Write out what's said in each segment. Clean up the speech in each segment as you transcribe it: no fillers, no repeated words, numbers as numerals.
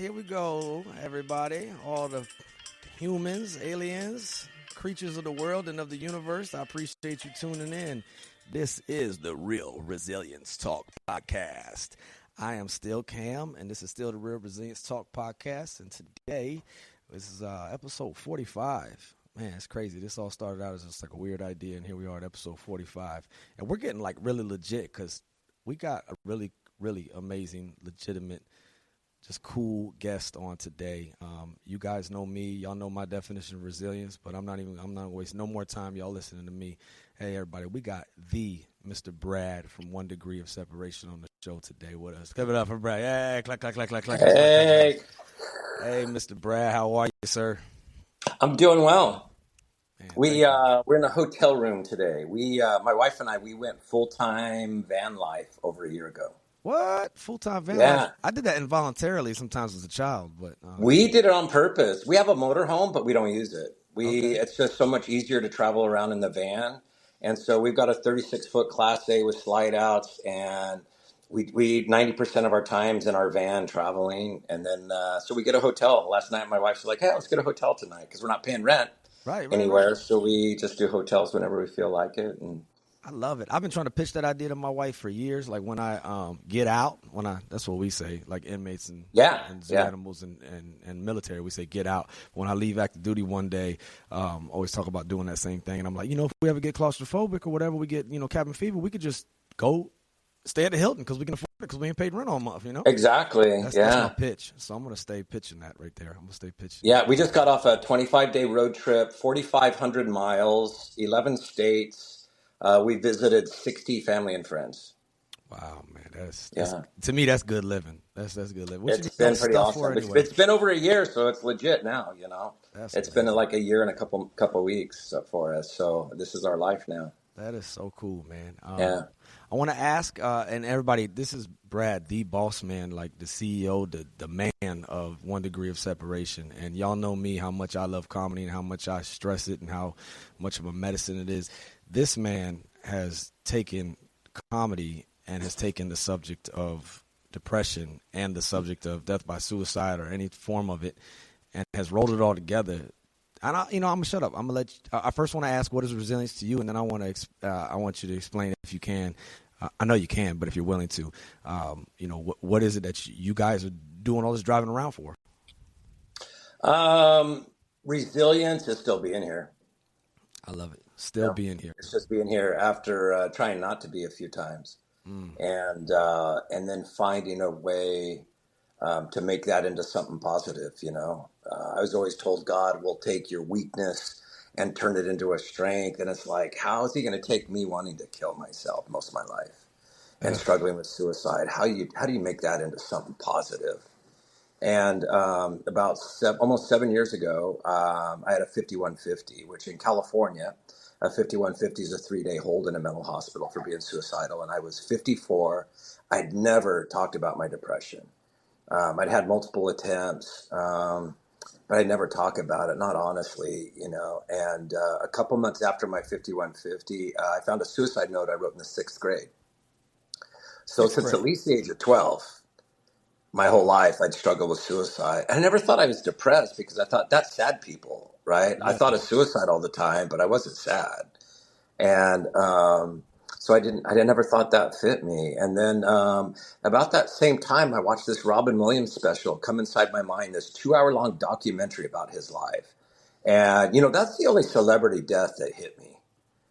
here we go, everybody. All the humans, aliens, creatures of the world and of the universe. I appreciate you tuning in. This is the Real Resilience Talk Podcast. I am still Cam, and this is still the Real Resilience Talk Podcast. And today, this is episode 45. Man, it's crazy. This all started out as just like a weird idea, and here we are at episode 45. And we're getting like really legit because we got a really, really amazing, legitimate, just cool guest on today. You guys know me. Y'all know my definition of resilience, but I'm not wasting no more time. Y'all listening to me. Hey, everybody, we got the Mr. Brad from 1Degree of Separation on the show today with us. Give it up for Brad. Yeah, clack, clack, clack, clack, clack. Hey. Hey, Mr. Brad, how are you, sir? I'm doing well. Man, We're in a hotel room today. My wife and I, we went full-time van life over a year ago. What? Full-time van Yeah. life? I did that involuntarily sometimes as a child, but We did it on purpose. We have a motorhome, but we don't use it. Okay. It's just so much easier to travel around in the van. And so we've got a 36-foot Class A with slide outs, and we 90% of our time's in our van traveling. And then so we get a hotel. Last night my wife's like, hey, let's get a hotel tonight because we're not paying rent anywhere. Right. So we just do hotels whenever we feel like it. And I love it. I've been trying to pitch that idea to my wife for years. Like when I get out, that's what we say, like inmates and zoo animals and military, we say get out. When I leave active duty one day, always talk about doing that same thing. And I'm like, if we ever get claustrophobic or whatever, we get, cabin fever, we could just go stay at the Hilton because we can afford it because we ain't paid rent all month, Exactly. That's my pitch. So I'm going to stay pitching that right there. I'm going to stay pitching. Yeah, we just got off a 25-day road trip, 4,500 miles, 11 states. We visited 60 family and friends. Wow, man, that's to me that's good living. That's good living. It's been pretty awesome. Anyway? It's been over a year, so it's legit now. It's been like a year and a couple weeks for us. So this is our life now. That is so cool, man. I want to ask, and everybody, this is Brad, the boss man, like the CEO, the man of 1Degree of Separation. And y'all know me, how much I love comedy and how much I stress it and how much of a medicine it is. This man has taken comedy and has taken the subject of depression and the subject of death by suicide or any form of it and has rolled it all together. And I'm gonna shut up. I'm gonna let you, I first want to ask what is resilience to you, and then I want you to explain it if you can. I know you can, but if you're willing to, what is it that you guys are doing all this driving around for? Resilience is still being here. I love it. Still being here. It's just being here after trying not to be a few times, and then finding a way to make that into something positive. I was always told God will take your weakness and turn it into a strength, and it's like, how is He going to take me wanting to kill myself most of my life and struggling with suicide? How do you make that into something positive? And about almost 7 years ago, I had a 5150, which in California, a 5150 is a 3-day hold in a mental hospital for being suicidal. And I was 54. I'd never talked about my depression. I'd had multiple attempts, but I'd never talk about it, not honestly, And a couple months after my 5150, I found a suicide note I wrote in the 6th grade. So since at least the age of 12, my whole life, I'd struggled with suicide. I never thought I was depressed because I thought that's sad people, right? I thought of suicide all the time, but I wasn't sad. And so I never thought that fit me. And then about that same time, I watched this Robin Williams special, Come Inside My Mind, this 2-hour-long documentary about his life. And, that's the only celebrity death that hit me.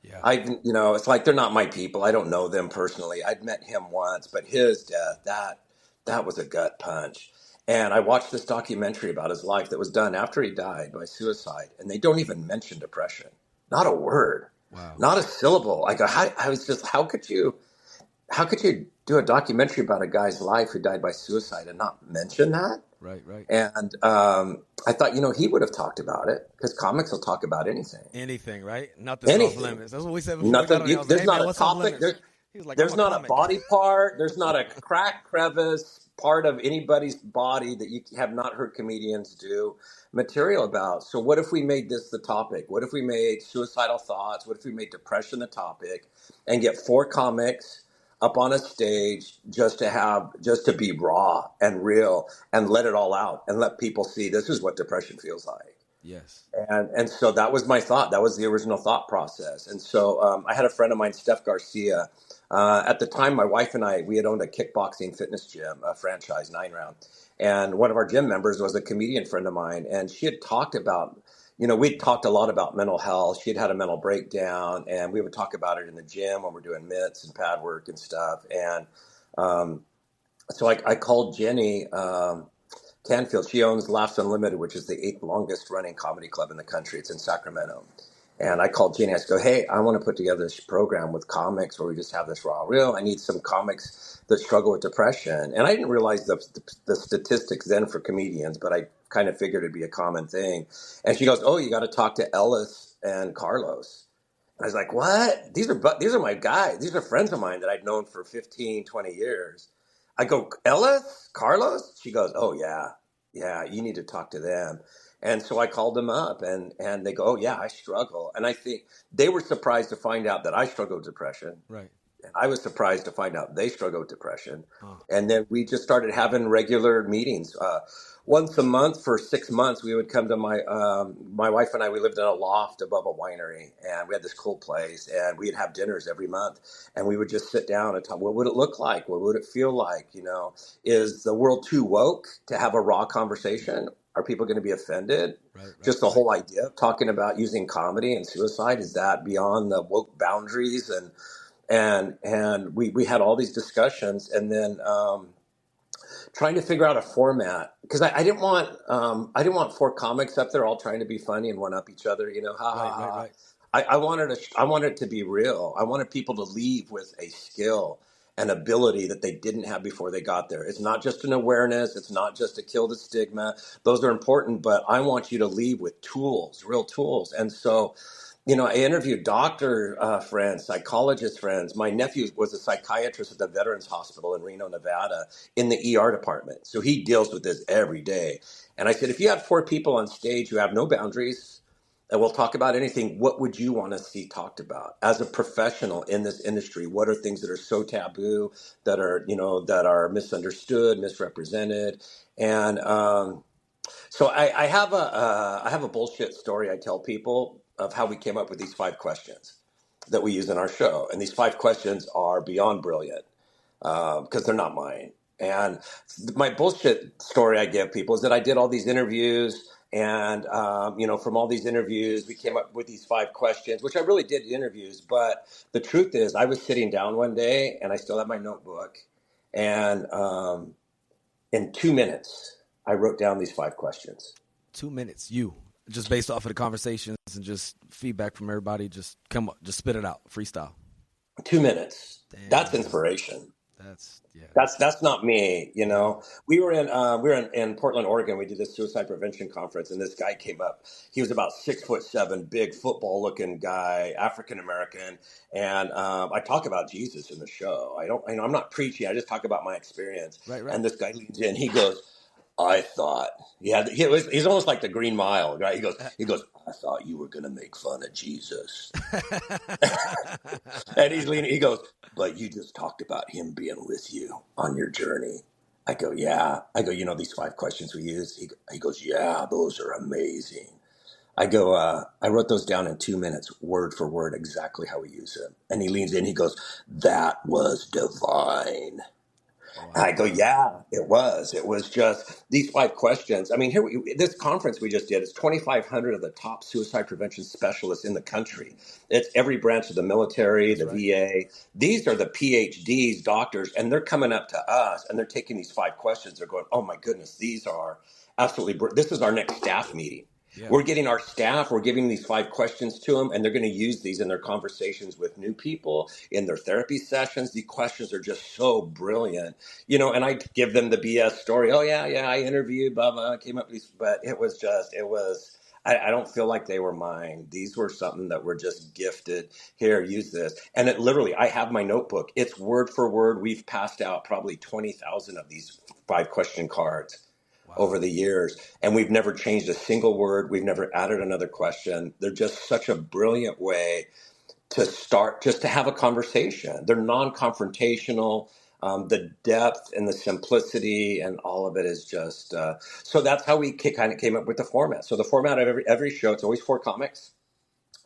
Yeah. It's like they're not my people. I don't know them personally. I'd met him once, but his death, that was a gut punch. And I watched this documentary about his life that was done after he died by suicide. And they don't even mention depression. Not a word. Wow. Not a syllable. I was just, how could you do a documentary about a guy's life who died by suicide and not mention that? Right. And I thought, he would have talked about it because comics will talk about anything. Anything, right? Nothing off limits. That's what we said before. Nothing. There's not a topic. There's not a body part. There's not a crack crevice part of anybody's body that you have not heard comedians do material about. So what if we made this the topic? What if we made suicidal thoughts? What if we made depression the topic and get 4 comics up on a stage just to be raw and real and let it all out and let people see this is what depression feels like. Yes. And so that was my thought. That was the original thought process. And so I had a friend of mine, Steph Garcia. At the time, my wife and I, we had owned a kickboxing fitness gym, a franchise, 9 Round. And one of our gym members was a comedian friend of mine. And she had talked about, we'd talked a lot about mental health. She had had a mental breakdown. And we would talk about it in the gym when we're doing mitts and pad work and stuff. And so I called Jenny Canfield. She owns Laughs Unlimited, which is the 8th longest running comedy club in the country. It's in Sacramento. And I called Jenny. I go, hey, I want to put together this program with comics where we just have this raw real. I need some comics that struggle with depression. And I didn't realize the statistics then for comedians, but I kind of figured it'd be a common thing. And she goes, oh, you got to talk to Ellis and Carlos. And I was like, what? These are my guys. These are friends of mine that I'd known for 15, 20 years. I go, Ellis, Carlos? She goes, oh, yeah, you need to talk to them. And so I called them up and they go, oh, yeah, I struggle. And I think they were surprised to find out that I struggle with depression. Right. And I was surprised to find out they struggle with depression. Oh. And then we just started having regular meetings. Once a month for 6 months, we would come to my wife and I, we lived in a loft above a winery, and we had this cool place, and we'd have dinners every month, and we would just sit down and talk, what would it look like? What would it feel like? Is the world too woke to have a raw conversation? Are people going to be offended? Right, just the whole idea of talking about using comedy and suicide, is that beyond the woke boundaries? And we had all these discussions, and then trying to figure out a format, because I didn't want 4 comics up there all trying to be funny and one up each other, Right. I wanted it to be real. I wanted people to leave with a skill and ability that they didn't have before they got there. It's not just an awareness. It's not just to kill the stigma. Those are important, but I want you to leave with tools, real tools. And so, I interviewed doctor friends, psychologist friends. My nephew was a psychiatrist at the Veterans Hospital in Reno, Nevada, in the ER department. So he deals with this every day. And I said, if you had 4 people on stage who have no boundaries, and we'll talk about anything, what would you want to see talked about as a professional in this industry? What are things that are so taboo, that are misunderstood, misrepresented? And so I have a bullshit story I tell people of how we came up with these 5 questions that we use in our show. And these 5 questions are beyond brilliant because they're not mine. And my bullshit story I give people is that I did all these interviews, and from all these interviews, we came up with these 5 questions, which I really did interviews. But the truth is, I was sitting down one day, and I still have my notebook, and in 2 minutes, I wrote down these 5 questions. 2 minutes, just based off of the conversations and just feedback from everybody, just spit it out, freestyle. 2 minutes. Damn. That's inspiration. That's That's not me. We were in Portland, Oregon. We did this suicide prevention conference, and this guy came up. He was about 6'7", big football looking guy, African American. And I talk about Jesus in the show. I'm not preaching. I just talk about my experience. Right. And this guy leans in. He goes, I thought he's almost like the Green Mile, right? He goes, I thought you were going to make fun of Jesus. And he's leaning, he goes, but you just talked about him being with you on your journey. I go, yeah. I go, these 5 questions we use? He goes, yeah, those are amazing. I go, I wrote those down in 2 minutes, word for word, exactly how we use them. And he leans in, he goes, that was divine. And I go, yeah, it was. It was just these 5 questions. I mean, this conference we just did is 2,500 of the top suicide prevention specialists in the country. It's every branch of the military, the VA. These are the PhDs, doctors, and they're coming up to us and they're taking these 5 questions. They're going, oh my goodness, these are absolutely, this is our next staff meeting. Yeah. We're getting our staff, we're giving these 5 questions to them, and they're going to use these in their conversations with new people, in their therapy sessions. These questions are just so brilliant, and I give them the BS story. Oh, yeah, I interviewed, blah, blah, came up with these, but I don't feel like they were mine. These were something that were just gifted. Here, use this. And it literally, I have my notebook. It's word for word. We've passed out probably 20,000 of these 5 question cards. Wow. Over the years, and we've never changed a single word. We've never added another question. They're just such a brilliant way to start, just to have a conversation. They're non-confrontational. The depth and the simplicity and all of it is just, so that's how we kind of came up with the format. So the format of every show, it's always 4 comics,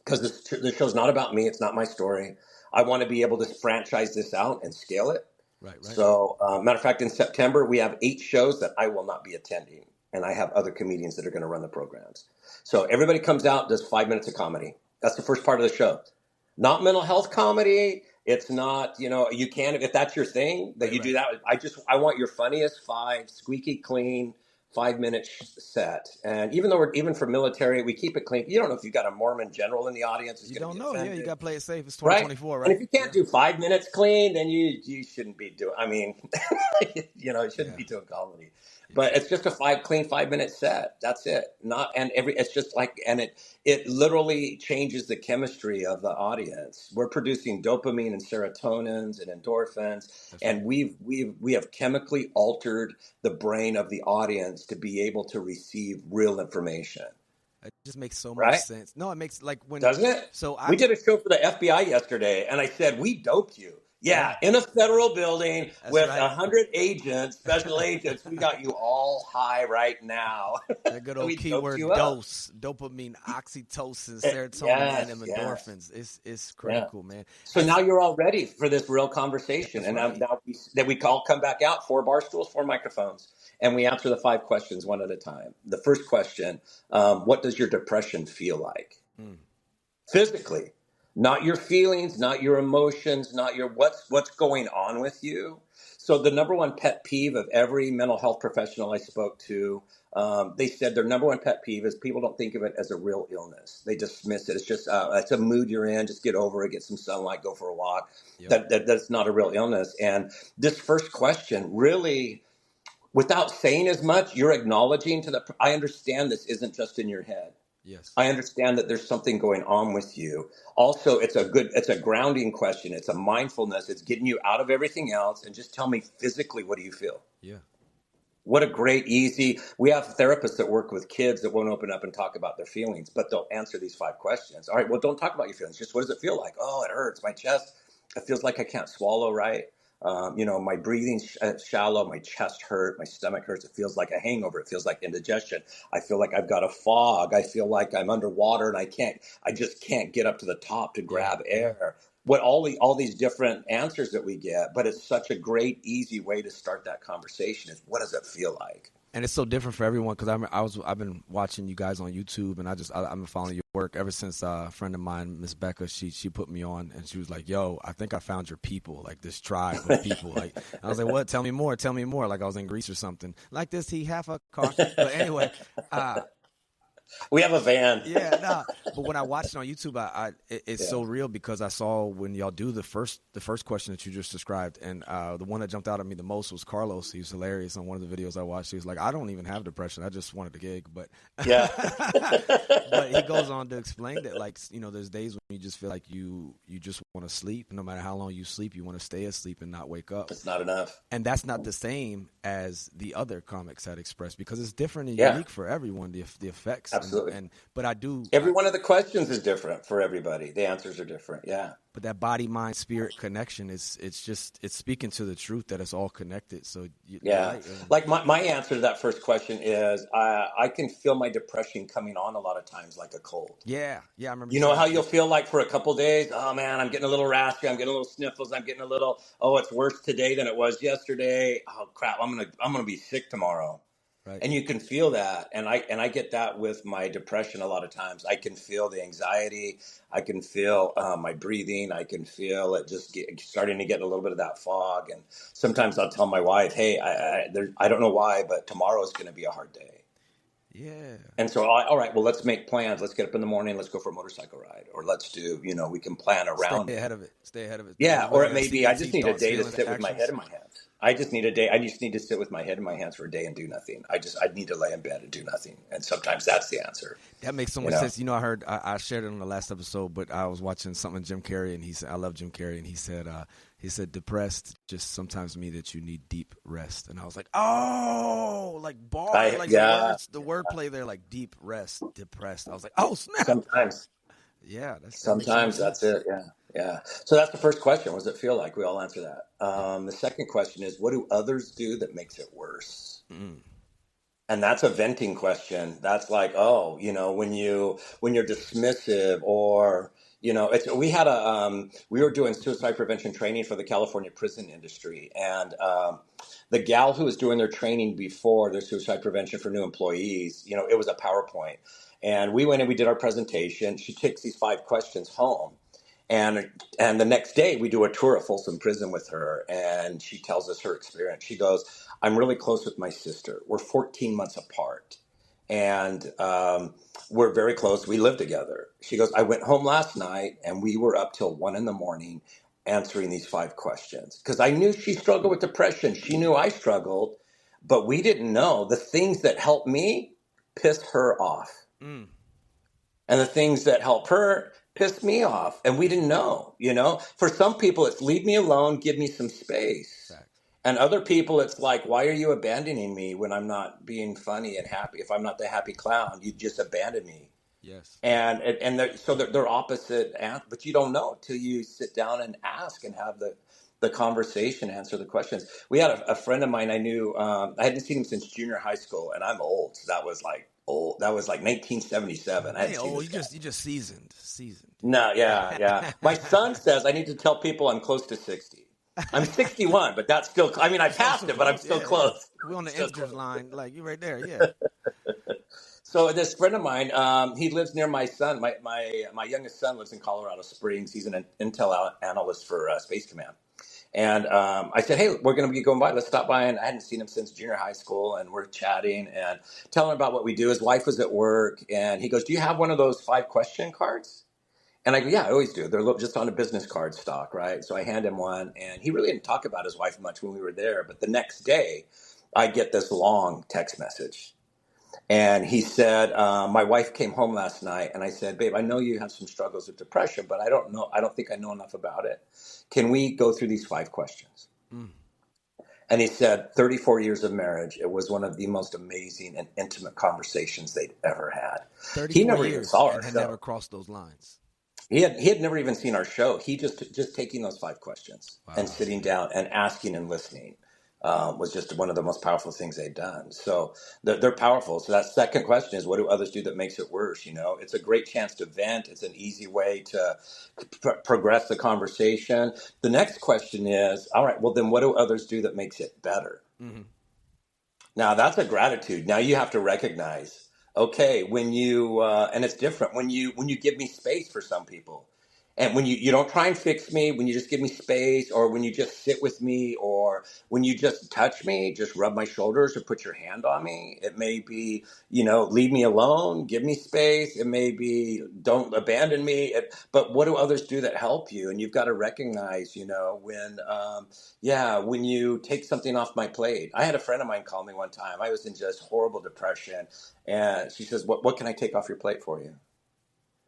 because this show's not about me. It's not my story. I want to be able to franchise this out and scale it. Right. So, matter of fact, in September, we have 8 shows that I will not be attending. And I have other comedians that are going to run the programs. So everybody comes out, does 5 minutes of comedy. That's the first part of the show. Not mental health comedy. It's not, you can, if that's your thing, that you do that. I want your funniest 5, squeaky clean, 5-minute set. And even though even for military, we keep it clean. You don't know if you've got a Mormon general in the audience. You don't know. Yeah, you got to play it safe. It's Right? 2024, right? And if you can't do 5 minutes clean, then you shouldn't be doing, you shouldn't be doing comedy. But it's just a 5-minute set. That's it. It's just like, and it literally changes the chemistry of the audience. We're producing dopamine and serotonins and endorphins, and we have chemically altered the brain of the audience to be able to receive real information. It just makes so much sense. No, it makes doesn't it? We did a show for the FBI yesterday, and I said, we doped you. Yeah, in a federal building with 100 agents, special agents. We got you all high right now. That good old keyword dose, dopamine, oxytocin, serotonin, and endorphins. It's critical, man. So now you're all ready for this real conversation. And now we all come back out, 4 bar stools, 4 microphones, and we answer the 5 questions one at a time. The first question, what does your depression feel like? Physically. Not your feelings, not your emotions, not your what's going on with you. So the number one pet peeve of every mental health professional I spoke to, they said their number one pet peeve is people don't think of it as a real illness. They dismiss it. It's just it's a mood you're in. Just get over it, get some sunlight, go for a walk. Yep. That's not a real illness. And this first question really, without saying as much, you're acknowledging I understand this isn't just in your head. Yes. I understand that there's something going on with you. Also, it's a grounding question. It's a mindfulness. It's getting you out of everything else and just tell me physically, what do you feel? Yeah. What a great, easy, we have therapists that work with kids that won't open up and talk about their feelings, but they'll answer these 5 questions. All right, well, don't talk about your feelings. Just what does it feel like? Oh, it hurts. My chest, it feels like I can't swallow right. My breathing's shallow, my chest hurt, my stomach hurts. It feels like a hangover. It feels like indigestion. I feel like I've got a fog. I feel like I'm underwater and I just can't get up to the top to grab air. What all these different answers that we get, but it's such a great, easy way to start that conversation is what does it feel like? And it's so different for everyone because I've been watching you guys on YouTube and I've been following your work ever since a friend of mine, Miss Becca, she put me on and she was like, "Yo, I think I found your people, like this tribe of people." Like I was like, "What? Tell me more. Tell me more." Like I was in Greece or something. Like this, he half a car. But anyway, we have a van. But when I watched it on YouTube, it's so real because I saw when y'all do the first question that you just described, and the one that jumped out at me the most was Carlos. He was hilarious on one of the videos I watched. He was like, "I don't even have depression. I just wanted a gig." But but he goes on to explain that, like, there's days when you just feel like you just want to sleep. No matter how long you sleep, you want to stay asleep and not wake up. It's not enough. And that's not the same as the other comics had expressed because it's different and unique for everyone. The effects. Absolutely. But I do. Every one of the questions is different for everybody. The answers are different. Yeah. But that body, mind, spirit connection it's speaking to the truth that it's all connected. So right. Like my answer to that first question is I can feel my depression coming on a lot of times like a cold. Yeah. I remember. You know how you'll feel like for a couple days? Oh man, I'm getting a little raspy. I'm getting a little sniffles. I'm getting a little. Oh, it's worse today than it was yesterday. Oh crap, I'm gonna be sick tomorrow. Right. And you can feel that, and I get that with my depression a lot of times. I can feel the anxiety. I can feel my breathing. I can feel it just starting to get a little bit of that fog. And sometimes I'll tell my wife, "Hey, I don't know why, but tomorrow is going to be a hard day." Yeah. And so, all right, well, let's make plans. Let's get up in the morning. Let's go for a motorcycle ride, or let's do, we can plan around. Stay ahead of it. Yeah, or it may be I just need a day to sit with my head in my hands. I just need a day. I just need to sit with my head in my hands for a day and do nothing. I need to lay in bed and do nothing. And sometimes that's the answer. That makes so much sense. I heard, I shared it on the last episode, but I was watching something Jim Carrey, and he said, I love Jim Carrey, and he said, depressed just sometimes mean that you need deep rest. And I was like, oh, like the wordplay there, like deep rest, depressed. I was like, oh, snap. Sometimes. Yeah, that makes so much Sometimes that's sense. it. Yeah. Yeah. So that's the first question. What does it feel like? We all answer that. The second question is, what do others do that makes it worse? Mm. And that's a venting question. That's like, oh, when you're dismissive, or it's we were doing suicide prevention training for the California prison industry, and the gal who was doing their training before their suicide prevention for new employees, it was a PowerPoint, and we went and we did our presentation. She takes these 5 questions home. And the next day we do a tour of Folsom Prison with her, and she tells us her experience. She goes, I'm really close with my sister. We're 14 months apart, and we're very close. We live together. She goes, I went home last night, and we were up till 1 a.m. answering these 5 questions because I knew she struggled with depression. She knew I struggled, but we didn't know the things that helped me piss her off. Mm. And the things that help her piss me off. And we didn't know. For some people, it's leave me alone, give me some space. Fact. And other people, it's like, why are you abandoning me when I'm not being funny and happy? If I'm not the happy clown, you just abandon me. Yes. So they're opposite, but you don't know till you sit down and ask and have the conversation, answer the questions. We had a friend of mine I knew. I hadn't seen him since junior high school, and I'm old, so that was like old. That was like 1977. I Hey, hadn't seen this guy. you just seasoned. No, yeah, yeah. My son says I need to tell people I'm close to 60. I'm 61, but that's still. I mean, I That's passed also it, but I'm close. still Yeah, yeah. close. We're on the Still integers close. line, like you right there. Yeah. So this friend of mine, he lives near my son. My youngest son lives in Colorado Springs. He's an intel analyst for Space Command. And I said, hey, we're going to be going by. Let's stop by. And I hadn't seen him since junior high school. And we're chatting and telling him about what we do. His wife was at work. And he goes, do you have one of those 5-question cards? And I go, yeah, I always do. They're just on a business card stock, right? So I hand him one. And he really didn't talk about his wife much when we were there. But the next day, I get this long text message. And he said, my wife came home last night, and I said, babe, I know you have some struggles with depression, but I don't know. I don't think I know enough about it. Can we go through these 5 questions? Mm. And he said, 34 years of marriage, it was one of the most amazing and intimate conversations they'd ever had. He 34 never even years saw our and had never show. crossed those lines. He had never even seen our show. He just taking those 5 questions and Wow. sitting down and asking and listening was just one of the most powerful things they'd done. So they're powerful. So that second question is, what do others do that makes it worse? It's a great chance to vent. It's an easy way to progress the conversation. The next question is, all right, well, then what do others do that makes it better? Mm-hmm. Now that's a gratitude. Now you have to recognize, okay, when you and it's different when you give me space for some people, and when you don't try and fix me, when you just give me space, or when you just sit with me, or when you just touch me, just rub my shoulders or put your hand on me. It may be, leave me alone, give me space. It may be don't abandon me. But what do others do that help you? And you've got to recognize, when you take something off my plate. I had a friend of mine call me one time. I was in just horrible depression. And she says, what can I take off your plate for you?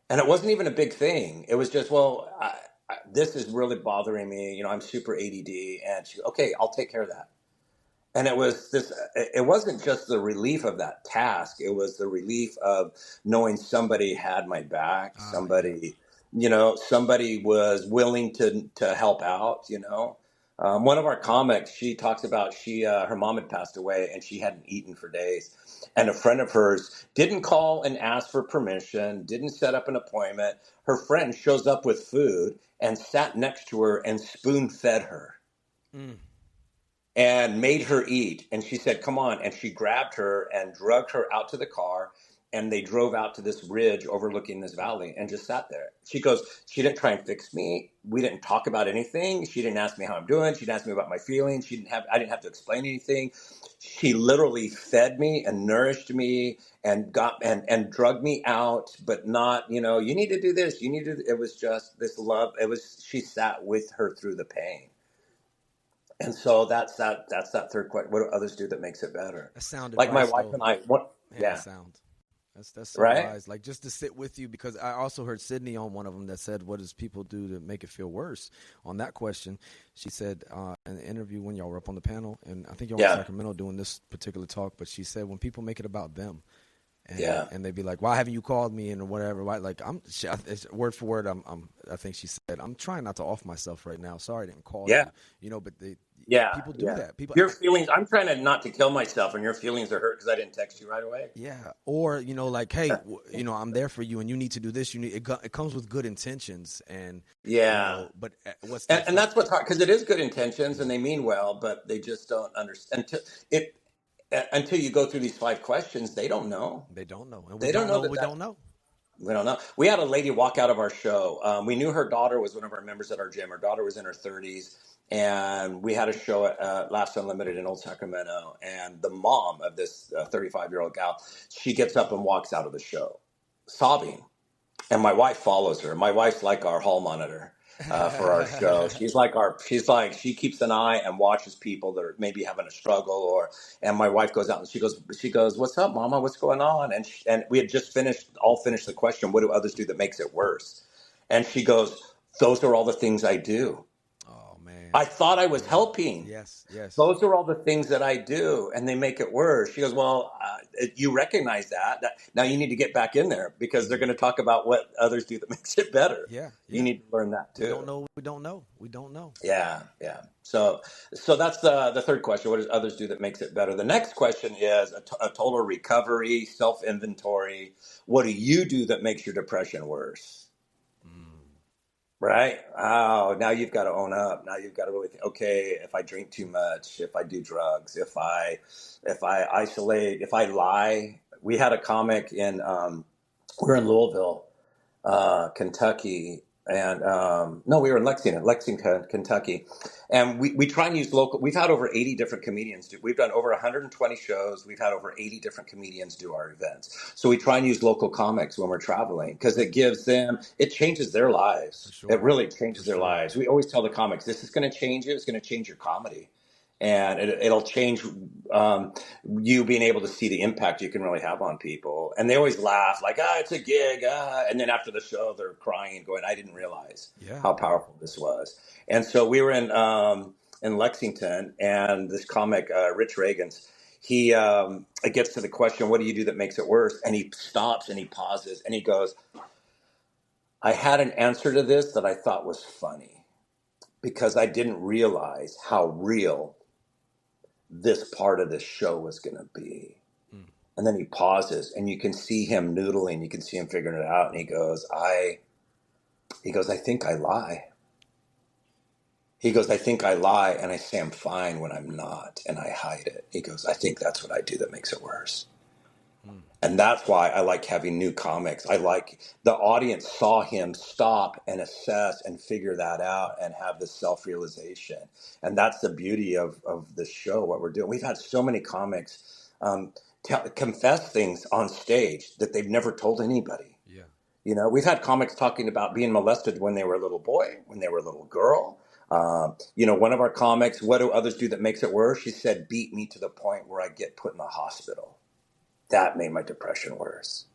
And it wasn't even a big thing. It was just, this is really bothering me. I'm super ADD. And she, okay, I'll take care of that. And it wasn't just the relief of that task. It was the relief of knowing somebody had my back. Somebody was willing to help out. One of our comics, she talks about her mom had passed away and she hadn't eaten for days. And a friend of hers didn't call and ask for permission, didn't set up an appointment. Her friend shows up with food and sat next to her and spoon fed her. Mm. And made her eat. And she said, come on. And she grabbed her and dragged her out to the car. And they drove out to this ridge overlooking this valley and just sat there. She goes, she didn't try and fix me. We didn't talk about anything. She didn't ask me how I'm doing. She didn't ask me about my feelings. I didn't have to explain anything. She literally fed me and nourished me and and drugged me out, but not, you need to do this. It was just this love. She sat with her through the pain. And so that's that third question. What do others do that makes it better? That's sound Like my advice, wife though. and I, Man, yeah, that sound. That's so right? wise. Like, just to sit with you, because I also heard Sydney on one of them that said, what does people do to make it feel worse? On that question, she said in the interview when y'all were up on the panel, and I think y'all were in Sacramento doing this particular talk, but she said when people make it about them, Yeah. And they'd be like, "Why haven't you called me?" and whatever. Why? Like it's word for word. I think she said, "I'm trying not to off myself right now. Sorry, I didn't call Yeah. you." But Yeah. people do Yeah. that. People, Your feelings, I'm trying to not to kill myself, and your feelings are hurt because I didn't text you right away. yeah. Or like, hey, I'm there for you, and you need to do this. It comes with good intentions, and Yeah. but what's the And effect? that's what's hard because it is good intentions and they mean well, but they just don't understand until you go through these 5 questions. They don't know. They don't know, and we They don't don't know know. that We don't know. we don't know. We had a lady walk out of our show. We knew her daughter was one of our members at our gym. Her daughter was in her 30s, and we had a show at Laughs Unlimited in Old Sacramento. And the mom of this 35-year-old gal, she gets up and walks out of the show, sobbing. And my wife follows her. My wife's like our hall monitor for our show. She keeps an eye and watches people that are maybe having a struggle. And my wife goes out and she goes, "What's up, Mama? What's going on?" And we had just finished the question, "What do others do that makes it worse?" And she goes, "Those are all the things I do. Oh man. I thought I was Yeah. helping. Yes. Yes. Those are all the things that I do, and they make it worse." She goes, "Well, you recognize that. Now you need to get back in there because they're going to talk about what others do that makes it better. Yeah. You Yeah. need to learn that We don't too." know. We don't know. We don't know. Yeah, yeah. So that's the third question. What does others do that makes it better? The next question is a total recovery, self inventory. What do you do that makes your depression worse? Right? Oh, now you've got to own up. Now you've got to really think, okay, if I drink too much, if I do drugs, if I isolate, if I lie. We had a comic in we're in Louisville, Kentucky, and no, we were in Lexington, Kentucky, and we try and use local. We've had over 80 different comedians do. We've done over 120 shows. We've had over 80 different comedians do our events. So we try and use local comics when we're traveling because it changes their For lives. It sure. really For changes their sure. lives. We always tell the comics, this is going to change you. It's going to change your comedy. And it'll change you being able to see the impact you can really have on people. And they always laugh like, it's a gig. And then after the show, they're crying, going, I didn't realize Yeah. how powerful this was. And so we were in Lexington, and this comic, Rich Reagan's, he it gets to the question, what do you do that makes it worse? And he stops and he pauses and he goes, I had an answer to this that I thought was funny because I didn't realize how real this part of the show was going to be. And then he pauses and you can see him noodling. You can see him figuring it out. And he goes, I think I lie. He goes, I think I lie and I say I'm fine when I'm not and I hide it. He goes, I think that's what I do that makes it worse. And that's why I like having new comics. I like the audience saw him stop and assess and figure that out and have this self-realization. And that's the beauty of the show, what we're doing. We've had so many comics confess things on stage that they've never told anybody. Yeah. We've had comics talking about being molested when they were a little boy, when they were a little girl. One of our comics, what do others do that makes it worse? She said, beat me to the point where I get put in the hospital. That made my depression worse.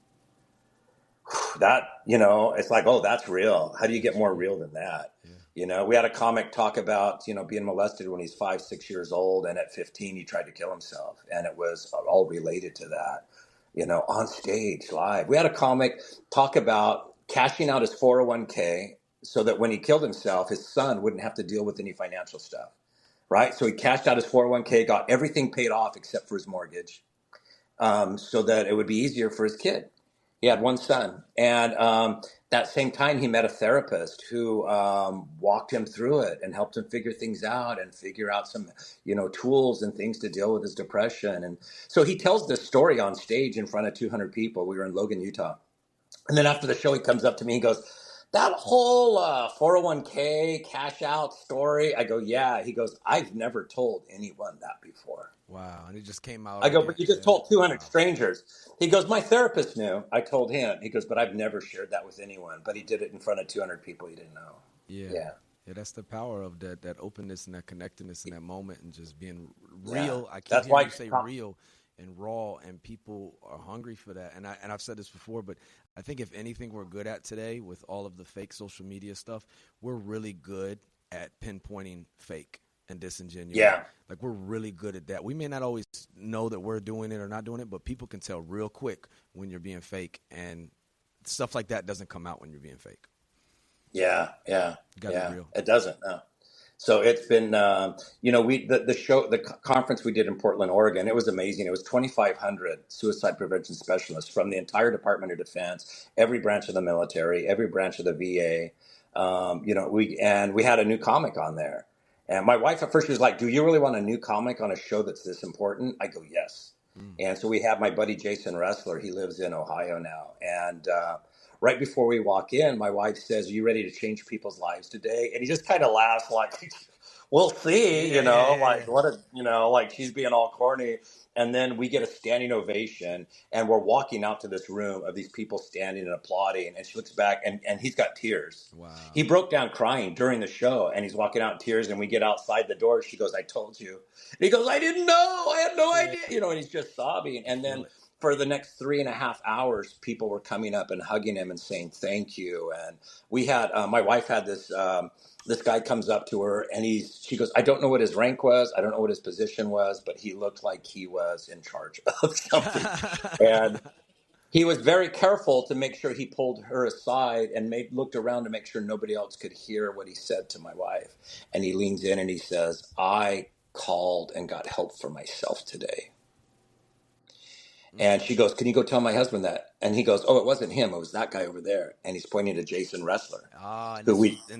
That, it's like, oh, that's real. How do you get more real than that? Yeah. We had a comic talk about, being molested when he's 5, 6 years old. And at 15, he tried to kill himself. And it was all related to that, on stage, live. We had a comic talk about cashing out his 401k so that when he killed himself, his son wouldn't have to deal with any financial stuff. Right. So he cashed out his 401k, got everything paid off except for his mortgage. So that it would be easier for his kid. He had one son. And that same time, he met a therapist who walked him through it and helped him figure things out and figure out some, tools and things to deal with his depression. And so he tells this story on stage in front of 200 people. We were in Logan, Utah. And then after the show, he comes up to me and goes, that whole 401k cash out story. I go, yeah. He goes, I've never told anyone that before. Wow. And it just came out. I go, Again. but you just told 200 strangers. He goes, my therapist knew. I told him. He goes, but I've never shared that with anyone. But he did it in front of 200 people he didn't know. Yeah. Yeah. Yeah, that's the power of that openness and that connectedness in that moment and just being real. Yeah. I keep That's hearing why you say real and raw, and people are hungry for that. And I've said this before, but I think if anything we're good at today with all of the fake social media stuff, we're really good at pinpointing fake. and disingenuous. Yeah. Like, we're really good at that. We may not always know that we're doing it or not doing it, but people can tell real quick when you're being fake, and stuff like that doesn't come out when you're being fake. Yeah. You got to be real. It doesn't. No. So it's been, the conference we did in Portland, Oregon, it was amazing. It was 2,500 suicide prevention specialists from the entire Department of Defense, every branch of the military, every branch of the VA. We had a new comic on there. And my wife at first was like, "Do you really want a new comic on a show that's this important?" I go, "Yes." And so we have my buddy Jason Wrestler. He lives in Ohio now. And right before we walk in, my wife says, "Are you ready to change people's lives today?" And he just kind of laughs like, "We'll see," like like she's being all corny. And then we get a standing ovation, and we're walking out to this room of these people standing and applauding. And she looks back, and he's got tears. Wow. He broke down crying during the show, and he's walking out in tears. And we get outside the door. She goes, "I told you." And he goes, "I didn't know. I had no idea." And he's just sobbing. And then for the next 3.5 hours, people were coming up and hugging him and saying thank you. And we had my wife had this. This guy comes up to her, and she goes, "I don't know what his rank was. I don't know what his position was, but he looked like he was in charge of something." And he was very careful to make sure he pulled her aside and looked around to make sure nobody else could hear what he said to my wife. And he leans in and he says, "I called and got help for myself today." And she goes, "Can you go tell my husband that?" And he goes, "Oh, it wasn't him. It was that guy over there." And he's pointing to Jason Wrestler. And this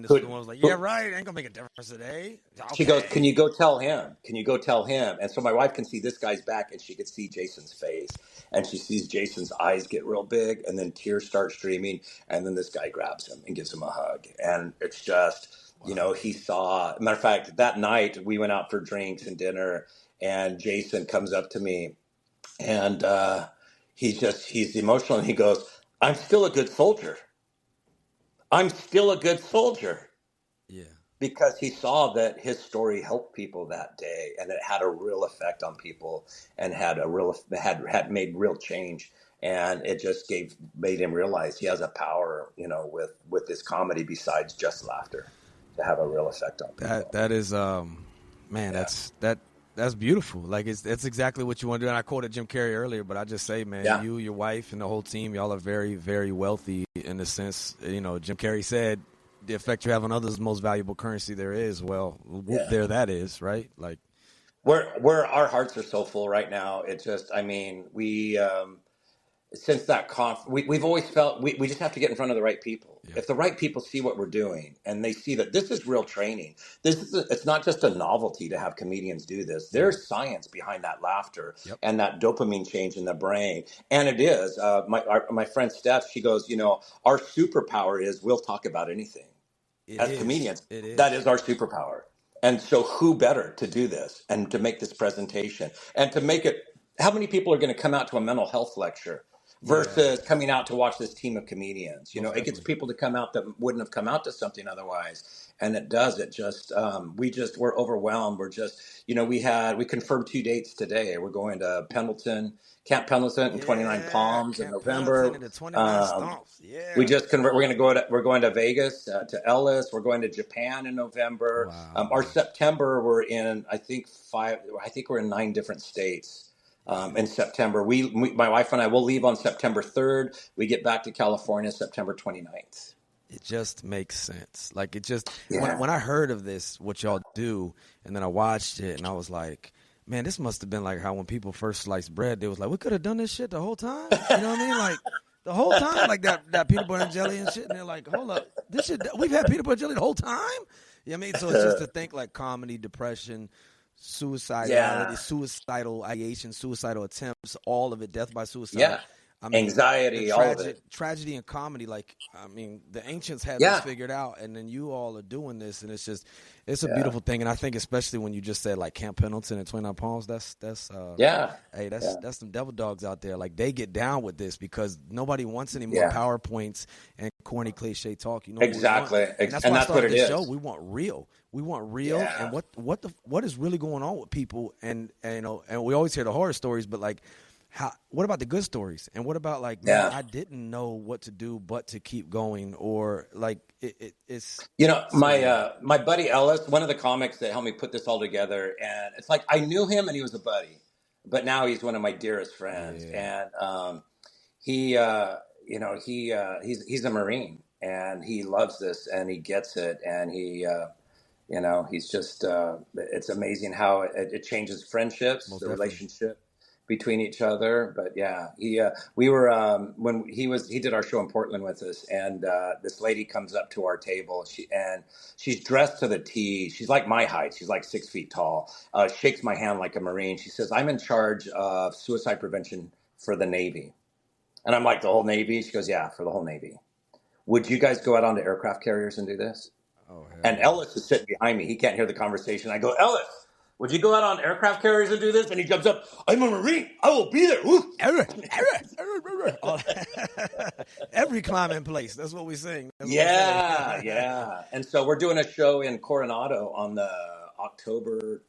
woman was like, "Yeah, right. Ain't gonna make a difference today." Okay. She goes, "Can you go tell him? Can you go tell him?" And so my wife can see this guy's back, and she could see Jason's face. And she sees Jason's eyes get real big, and then tears start streaming. And then this guy grabs him and gives him a hug. And it's just, he saw. Matter of fact, that night we went out for drinks and dinner, and Jason comes up to me. And he's emotional, and he goes, "I'm still a good soldier. I'm still a good soldier." Yeah. Because he saw that his story helped people that day, and it had a real effect on people, and had made real change. And it just made him realize he has a power, with this comedy besides just laughter, to have a real effect on people. That is, That's beautiful. Like, that's exactly what you want to do. And I quoted Jim Carrey earlier, but I just say, man, you, your wife, and the whole team, y'all are very, very wealthy in the sense, Jim Carrey said, "The effect you have on others is the most valuable currency there is." Well, there that is, right? Like, we're our hearts are so full right now. It's just, we since that we've always felt we just have to get in front of the right people. Yeah. If the right people see what we're doing, and they see that this is real training, it's not just a novelty to have comedians do this. There's science behind that laughter and that dopamine change in the brain. And it is, my friend Steph, she goes, our superpower is we'll talk about anything. As comedians, that is our superpower. And so who better to do this and to make this presentation and to make it, how many people are going to come out to a mental health lecture versus coming out to watch this team of comedians? It gets people to come out that wouldn't have come out to something otherwise. And it just, we're overwhelmed. We're just, we confirmed 2 dates today. We're going to Camp Pendleton and 29 Palms in November. We're going to Vegas, to Ellis. We're going to Japan in November. Wow. Our September, we're in, I think we're in 9 different states. In September, my wife and I will leave on September 3rd. We get back to California September 29th. It just makes sense. Like, it just, when I heard of this, what y'all do, and then I watched it, and I was like, man, this must have been like how when people first sliced bread, they was like, we could have done this shit the whole time. You know what I mean? Like, the whole time, like that peanut butter and jelly and shit. And they're like, hold up, this shit, we've had peanut butter and jelly the whole time? You know what I mean? So it's just to think like comedy, depression, suicidality, suicidal ideation, suicidal attempts, all of it, death by suicide. Yeah. Anxiety, all of it. Tragedy and comedy, the ancients had this figured out, and then you all are doing this, and it's a beautiful thing. And I think especially when you just said like Camp Pendleton and 29 Palms, that's some devil dogs out there. Like, they get down with this because nobody wants any more PowerPoints and corny cliche talk. Exactly, and that's why I started this show. We want real. And what is really going on with people, and we always hear the horror stories, but like, what about the good stories? And what about man, I didn't know what to do but to keep going, or like it's You know, so my real. my buddy Ellis, one of the comics that helped me put this all together, and it's like I knew him and he was a buddy, but now he's one of my dearest friends. Yeah, And he, you know, he's a Marine and he loves this and he gets it, and you know, he's just it's amazing how it changes friendships, most the definitely. relationship between each other. But yeah, we were when he did our show in Portland with us, and this lady comes up to our table. She's dressed to the T. She's like my height. She's like 6 feet tall. Shakes my hand like a Marine. She says, "I'm in charge of suicide prevention for the Navy." And I'm like, "The whole Navy?" She goes, "Yeah, for the whole Navy. Would you guys go out onto aircraft carriers and do this?" Oh hell And yeah. Ellis is sitting behind me. He can't hear the conversation. I go, "Ellis, would you go out on aircraft carriers and do this?" And he jumps up, "I'm a Marine. I will be there." Woo. All- Every climbing place. That's what we sing. That's what we Yeah, say. yeah. And so we're doing a show in Coronado on the October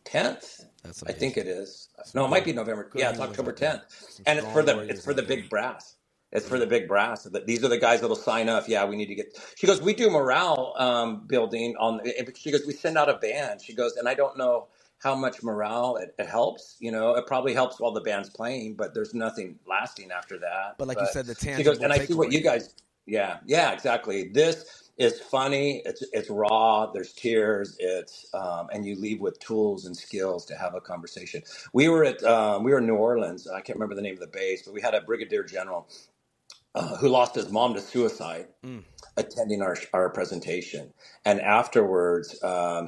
10th. That's I think amazing. it is. Some No, it might good, be November. good Yeah, it's humans October out there. 10th. Some And strong it's warriors for out the there. big brass. It's for Yeah. the big brass. These are the guys that'll sign up. Yeah, we need to get. She goes, "We do morale building on." She goes, "We send out a band." She goes, "And I don't know how much morale it helps. You know, it probably helps while the band's playing, but there's nothing lasting after that." But like you But said, the she goes, tangible "And I see what you takeaway. guys." Yeah, yeah, exactly. This is funny. It's raw. There's tears. It's and you leave with tools and skills to have a conversation. We were in New Orleans. I can't remember the name of the base, but we had a brigadier general who lost his mom to suicide Mm. attending our presentation. And afterwards,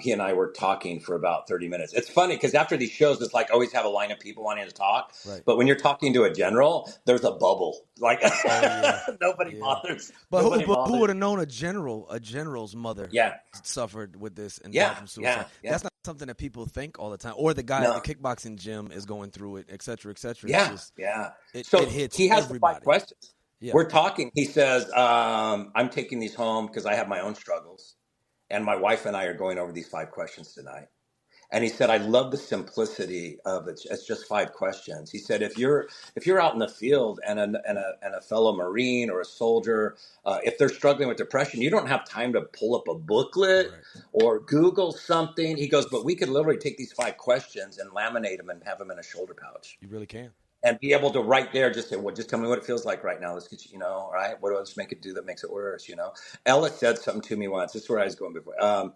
he and I were talking for about 30 minutes. It's funny because after these shows, it's like always have a line of people wanting to talk. Right. But when you're talking to a general, there's a bubble. Like Oh yeah. nobody Yeah. bothers. But Nobody who bothers. would have known a general's mother Yeah. suffered with this and died Yeah. from Yeah. suicide? Yeah. That's not something that people think all the time. Or the guy at the No. kickboxing gym is going through it, et cetera, et cetera. It's Yeah. just Yeah. it So hits he has the 5 everybody. questions. Yeah. We're talking. He says, "I'm taking these home because I have my own struggles. And my wife and I are going over these 5 questions tonight." And he said, "I love the simplicity of it. It's just 5 questions." He said, if you're out in the field and a fellow Marine or a soldier, if they're struggling with depression, you don't have time to pull up a booklet Right. or Google something." He goes, "But we could literally take these 5 questions and laminate them and have them in a shoulder pouch You really can. and be able to right there just say, well, just tell me what it feels like right now. Let's get you, all right, what do I just make it do that makes it worse. Ellis said something to me once. This is where I was going before.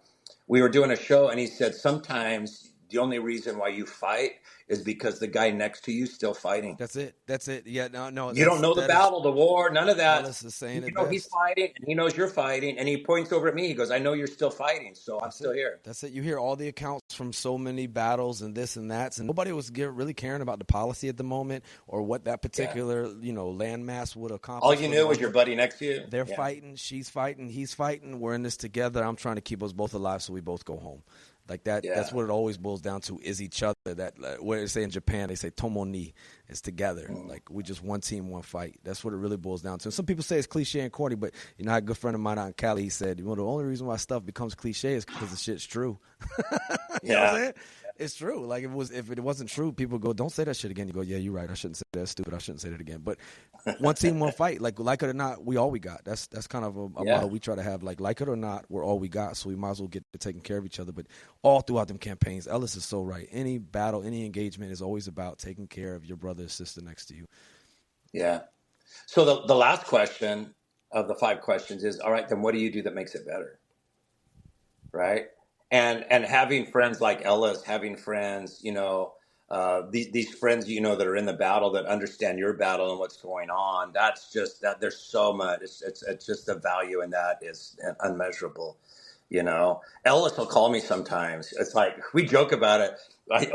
We were doing a show, and he said, sometimes the only reason why you fight is because the guy next to you is still fighting. That's it. That's it. Yeah, no, You don't know the that is battle, the war, none of that. Ellis is saying You it know he's best. fighting, and he knows you're fighting, and he points over at me. He goes, "I know you're still fighting, so I'm That's still it. here." That's it. You hear all the accounts from so many battles and this and that, and nobody was really caring about the policy at the moment or what that Yeah. particular landmass would accomplish. All you for knew the was your world. buddy next to you. They're Yeah. fighting, she's fighting, he's fighting. We're in this together. I'm trying to keep us both alive so we both go home. Like that. Yeah. That's what it always boils down to is each other. That what they say in Japan, they say tomo ni. It's together. Like we just one team, one fight. That's what it really boils down to. Some people say it's cliche and corny, but I had a good friend of mine out in Cali. He said, the only reason why stuff becomes cliche is because the shit's true. You know what I'm saying? It's true. Like if it wasn't true, people go, "Don't say that shit again." You go, "Yeah, you're right. I shouldn't say that. That's stupid. I shouldn't say that again." But one team, one fight. Like it or not, we all we got. That's kind of a motto we try to have. Like it or not, we're all we got. So we might as well get to taking care of each other. But all throughout them campaigns, Ellis is so right. Any battle, any engagement is always about taking care of your brother or sister next to you. Yeah. So the last question of the 5 questions is, all right, then what do you do that makes it better? Right. And having friends like Ellis, having friends, these friends, that are in the battle that understand your battle and what's going on. That's just that there's so much. It's just the value in that is unmeasurable. Ellis will call me sometimes. It's like we joke about it.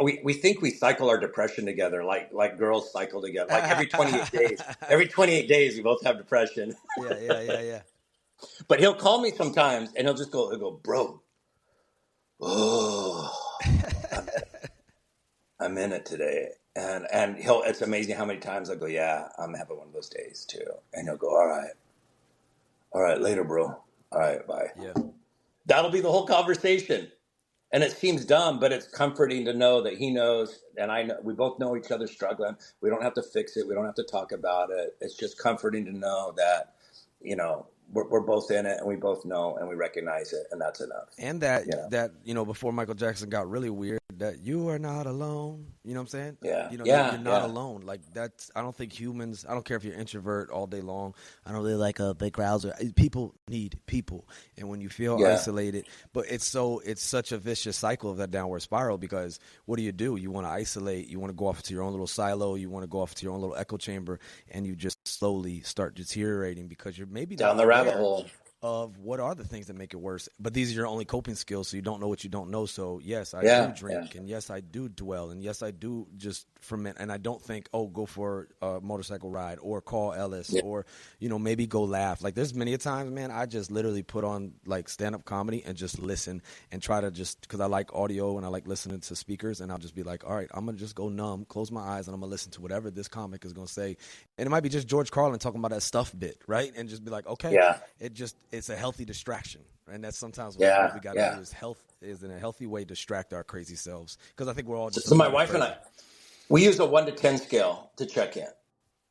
We think we cycle our depression together, like girls cycle together. Like every 28 days. Every 28 days, we both have depression. Yeah. But he'll call me sometimes, and he'll go, "Bro, oh, I'm in it today." And it's amazing how many times I go, "Yeah, I'm having one of those days too." And he'll go, "All right, later, bro. All right, bye." Yeah. That'll be the whole conversation. And it seems dumb, but it's comforting to know that he knows, and I know, we both know each other's struggling. We don't have to fix it. We don't have to talk about it. It's just comforting to know that, we're both in it, and we both know, and we recognize it, and that's enough. And You know. that before Michael Jackson got really weird, that you are not alone. You know what I'm saying? Yeah. You're Yeah. not Yeah. alone. Like that's, I don't think humans. I don't care if you're introvert all day long. I don't really like big crowds. People need people, and when you feel Yeah. isolated, but it's such a vicious cycle of that downward spiral, because what do? You want to isolate. You want to go off to your own little silo. You want to go off to your own little echo chamber, and you just slowly start deteriorating because you're maybe Down not the rabbit aware hole. of what are the things that make it worse. But these are your only coping skills, so you don't know what you don't know. So yes, I do Yeah. Yeah. drink, and yes, I do dwell, and yes, I do just ferment, and I don't think, oh, go for a motorcycle ride or call Ellis, Yeah. or maybe go laugh. Like there's many a times, man, I just literally put on like stand-up comedy and just listen and try to, just because I like audio and I like listening to speakers, and I'll just be like, all right, I'm gonna just go numb, close my eyes, and I'm gonna listen to whatever this comic is gonna say. And it might be just George Carlin talking about that stuff bit, right? And just be like, okay, Yeah. it's a healthy distraction, and that's sometimes Yeah. what we got to Yeah. do is in a healthy way distract our crazy selves, because I think we're all just So a my little bit wife and crazy. I, we use a 1 to 10 scale to check in.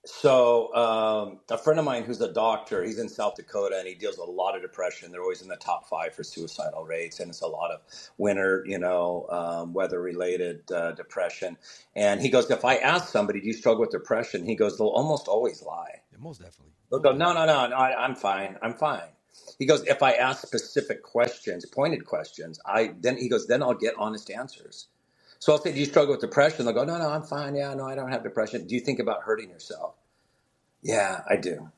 So a friend of mine who's a doctor, he's in South Dakota, and he deals with a lot of depression. They're always in the top 5 for suicidal rates, and it's a lot of winter, weather-related depression. And he goes, if I ask somebody, do you struggle with depression? He goes, they'll almost always lie. Yeah, most definitely. They'll Most go, no, definitely. no, no, no, I'm fine. I'm fine. He goes, if I ask specific questions, pointed questions, then I'll get honest answers. So I'll say, do you struggle with depression? They'll go, no, no, I'm fine. Yeah, no, I don't have depression. Do you think about hurting yourself? Yeah, I do.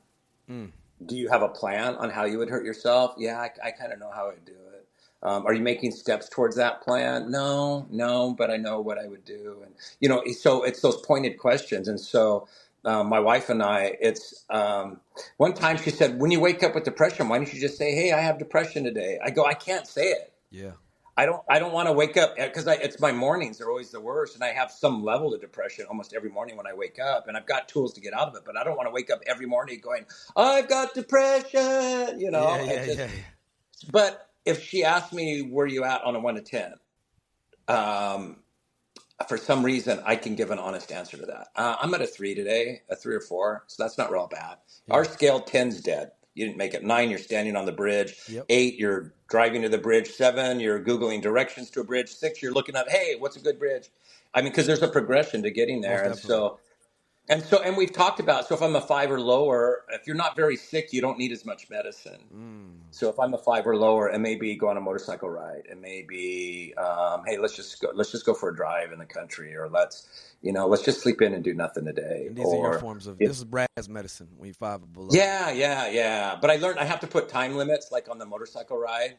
Mm. Do you have a plan on how you would hurt yourself? Yeah, I kind of know how I'd do it. Are you making steps towards that plan? No, but I know what I would do. And, so it's those pointed questions. And so my wife and I, one time she said, when you wake up with depression, why don't you just say, hey, I have depression today? I go, I can't say it. Yeah. I don't want to wake up, because it's my mornings are always the worst, and I have some level of depression almost every morning when I wake up, and I've got tools to get out of it, but I don't want to wake up every morning going, I've got depression, Yeah. It just. Yeah. But if she asked me, where you at on a 1 to 10, for some reason I can give an honest answer to that. I'm at a 3 today, a 3 or 4, so that's not real bad. Yeah. Our scale, 10's dead. You didn't make it. 9, you're standing on the bridge. Yep. 8, you're driving to the bridge. 7, you're Googling directions to a bridge. 6, you're looking up, hey, what's a good bridge? I mean, because there's a progression to getting there. Most definitely. And we've talked about, so if I'm a 5 or lower, if you're not very sick, you don't need as much medicine. So if I'm a 5 or lower, and maybe go on a motorcycle ride, and maybe, hey, let's just go for a drive in the country, or let's just sleep in and do nothing today. And these are your forms of, this is Brad's medicine when you're 5 or below. Yeah. But I learned I have to put time limits, like on the motorcycle ride.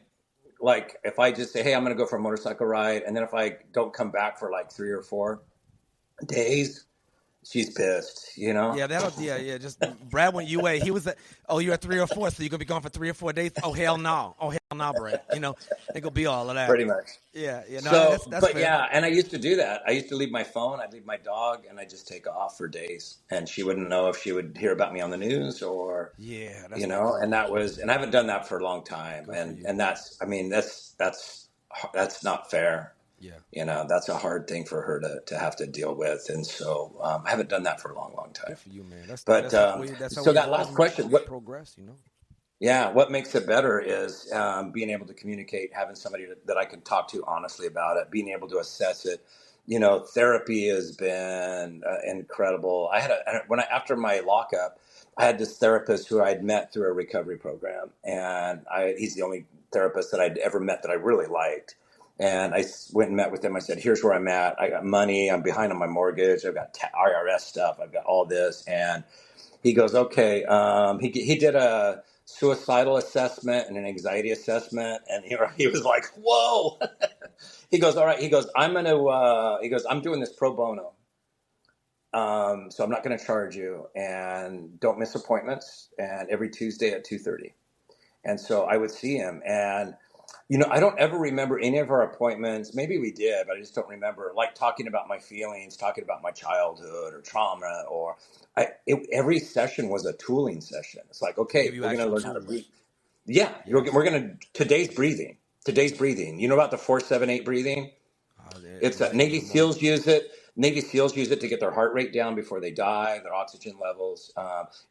Like if I just say, hey, I'm going to go for a motorcycle ride, and then if I don't come back for like 3 or 4 days, she's pissed, Yeah, just Brad went UA. He was you're at 3 or 4, so you're gonna be gone for 3 or 4 days. Oh hell no, Brad. It could be all of that. Pretty much. Yeah. No, So, that's but fair. yeah, and I used to do that. I used to leave my phone, I'd leave my dog, and I'd just take off for days, and she wouldn't know if she would hear about me on the news or, Yeah, that's and I haven't done that for a long time, and that's not fair. Yeah. That's a hard thing for her to have to deal with, and so I haven't done that for a long time. Good for you, man. That's so that last question, what progress, Yeah, what makes it better is being able to communicate, having somebody that I can talk to honestly about it, being able to assess it. Therapy has been incredible. After my lockup, I had this therapist who I'd met through a recovery program, and he's the only therapist that I'd ever met that I really liked. And I went and met with him. I said, here's where I'm at. I got money. I'm behind on my mortgage. I've got IRS stuff. I've got all this. And he goes, okay. He did a suicidal assessment and an anxiety assessment. And he was like, whoa. He goes, all right. He goes, I'm doing this pro bono. So I'm not going to charge you, and don't miss appointments, and every Tuesday at 2:30. And so I would see him, and I don't ever remember any of our appointments. Maybe we did, but I just don't remember, like talking about my feelings, talking about my childhood or trauma, or every session was a tooling session. It's like, okay, we're going to learn how to breathe. Yeah, we're going to, today's breathing. You know about the 4-7-8 breathing? It's Navy SEALs use it. Navy SEALs use it to get their heart rate down before they die, their oxygen levels.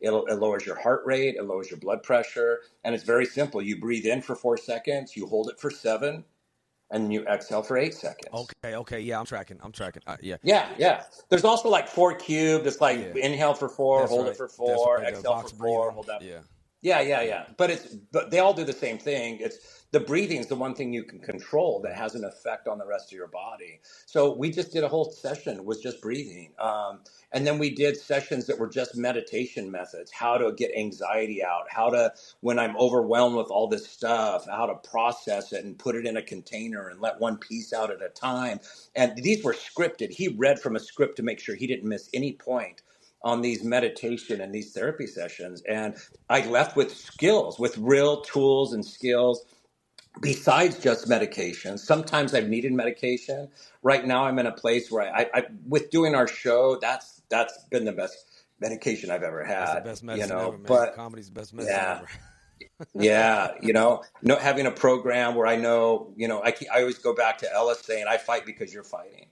It lowers your heart rate, it lowers your blood pressure, and it's very simple. You breathe in for 4 seconds, you hold it for 7, and you exhale for 8 seconds. Okay. Yeah, I'm tracking. Yeah. Yeah. There's also like 4 cube. It's like Yeah. inhale for 4, That's hold it right. for That's 4, right. The exhale for box 4, breathing. hold that. Yeah. Yeah. Yeah. But they all do the same thing. It's the breathing is the one thing you can control that Right. has an effect on the rest of your body. So we just did a whole session was just breathing. And then we did sessions that were just meditation methods, how to get anxiety out, how to, when I'm overwhelmed with all this stuff, how to process it and put it in a container and let one piece out at a time. And these were scripted. He read from a script to make sure he didn't miss any point on these meditation and these therapy sessions. And I left with skills, with real tools and skills besides just medication. Sometimes I've needed medication. Right now I'm in a place where I with doing our show, that's been the best medication I've ever That's the had, best medicine ever, man. but Comedy's the best medicine yeah, ever. yeah, no, having a program where I know, I always go back to Ellis saying, I fight because you're fighting.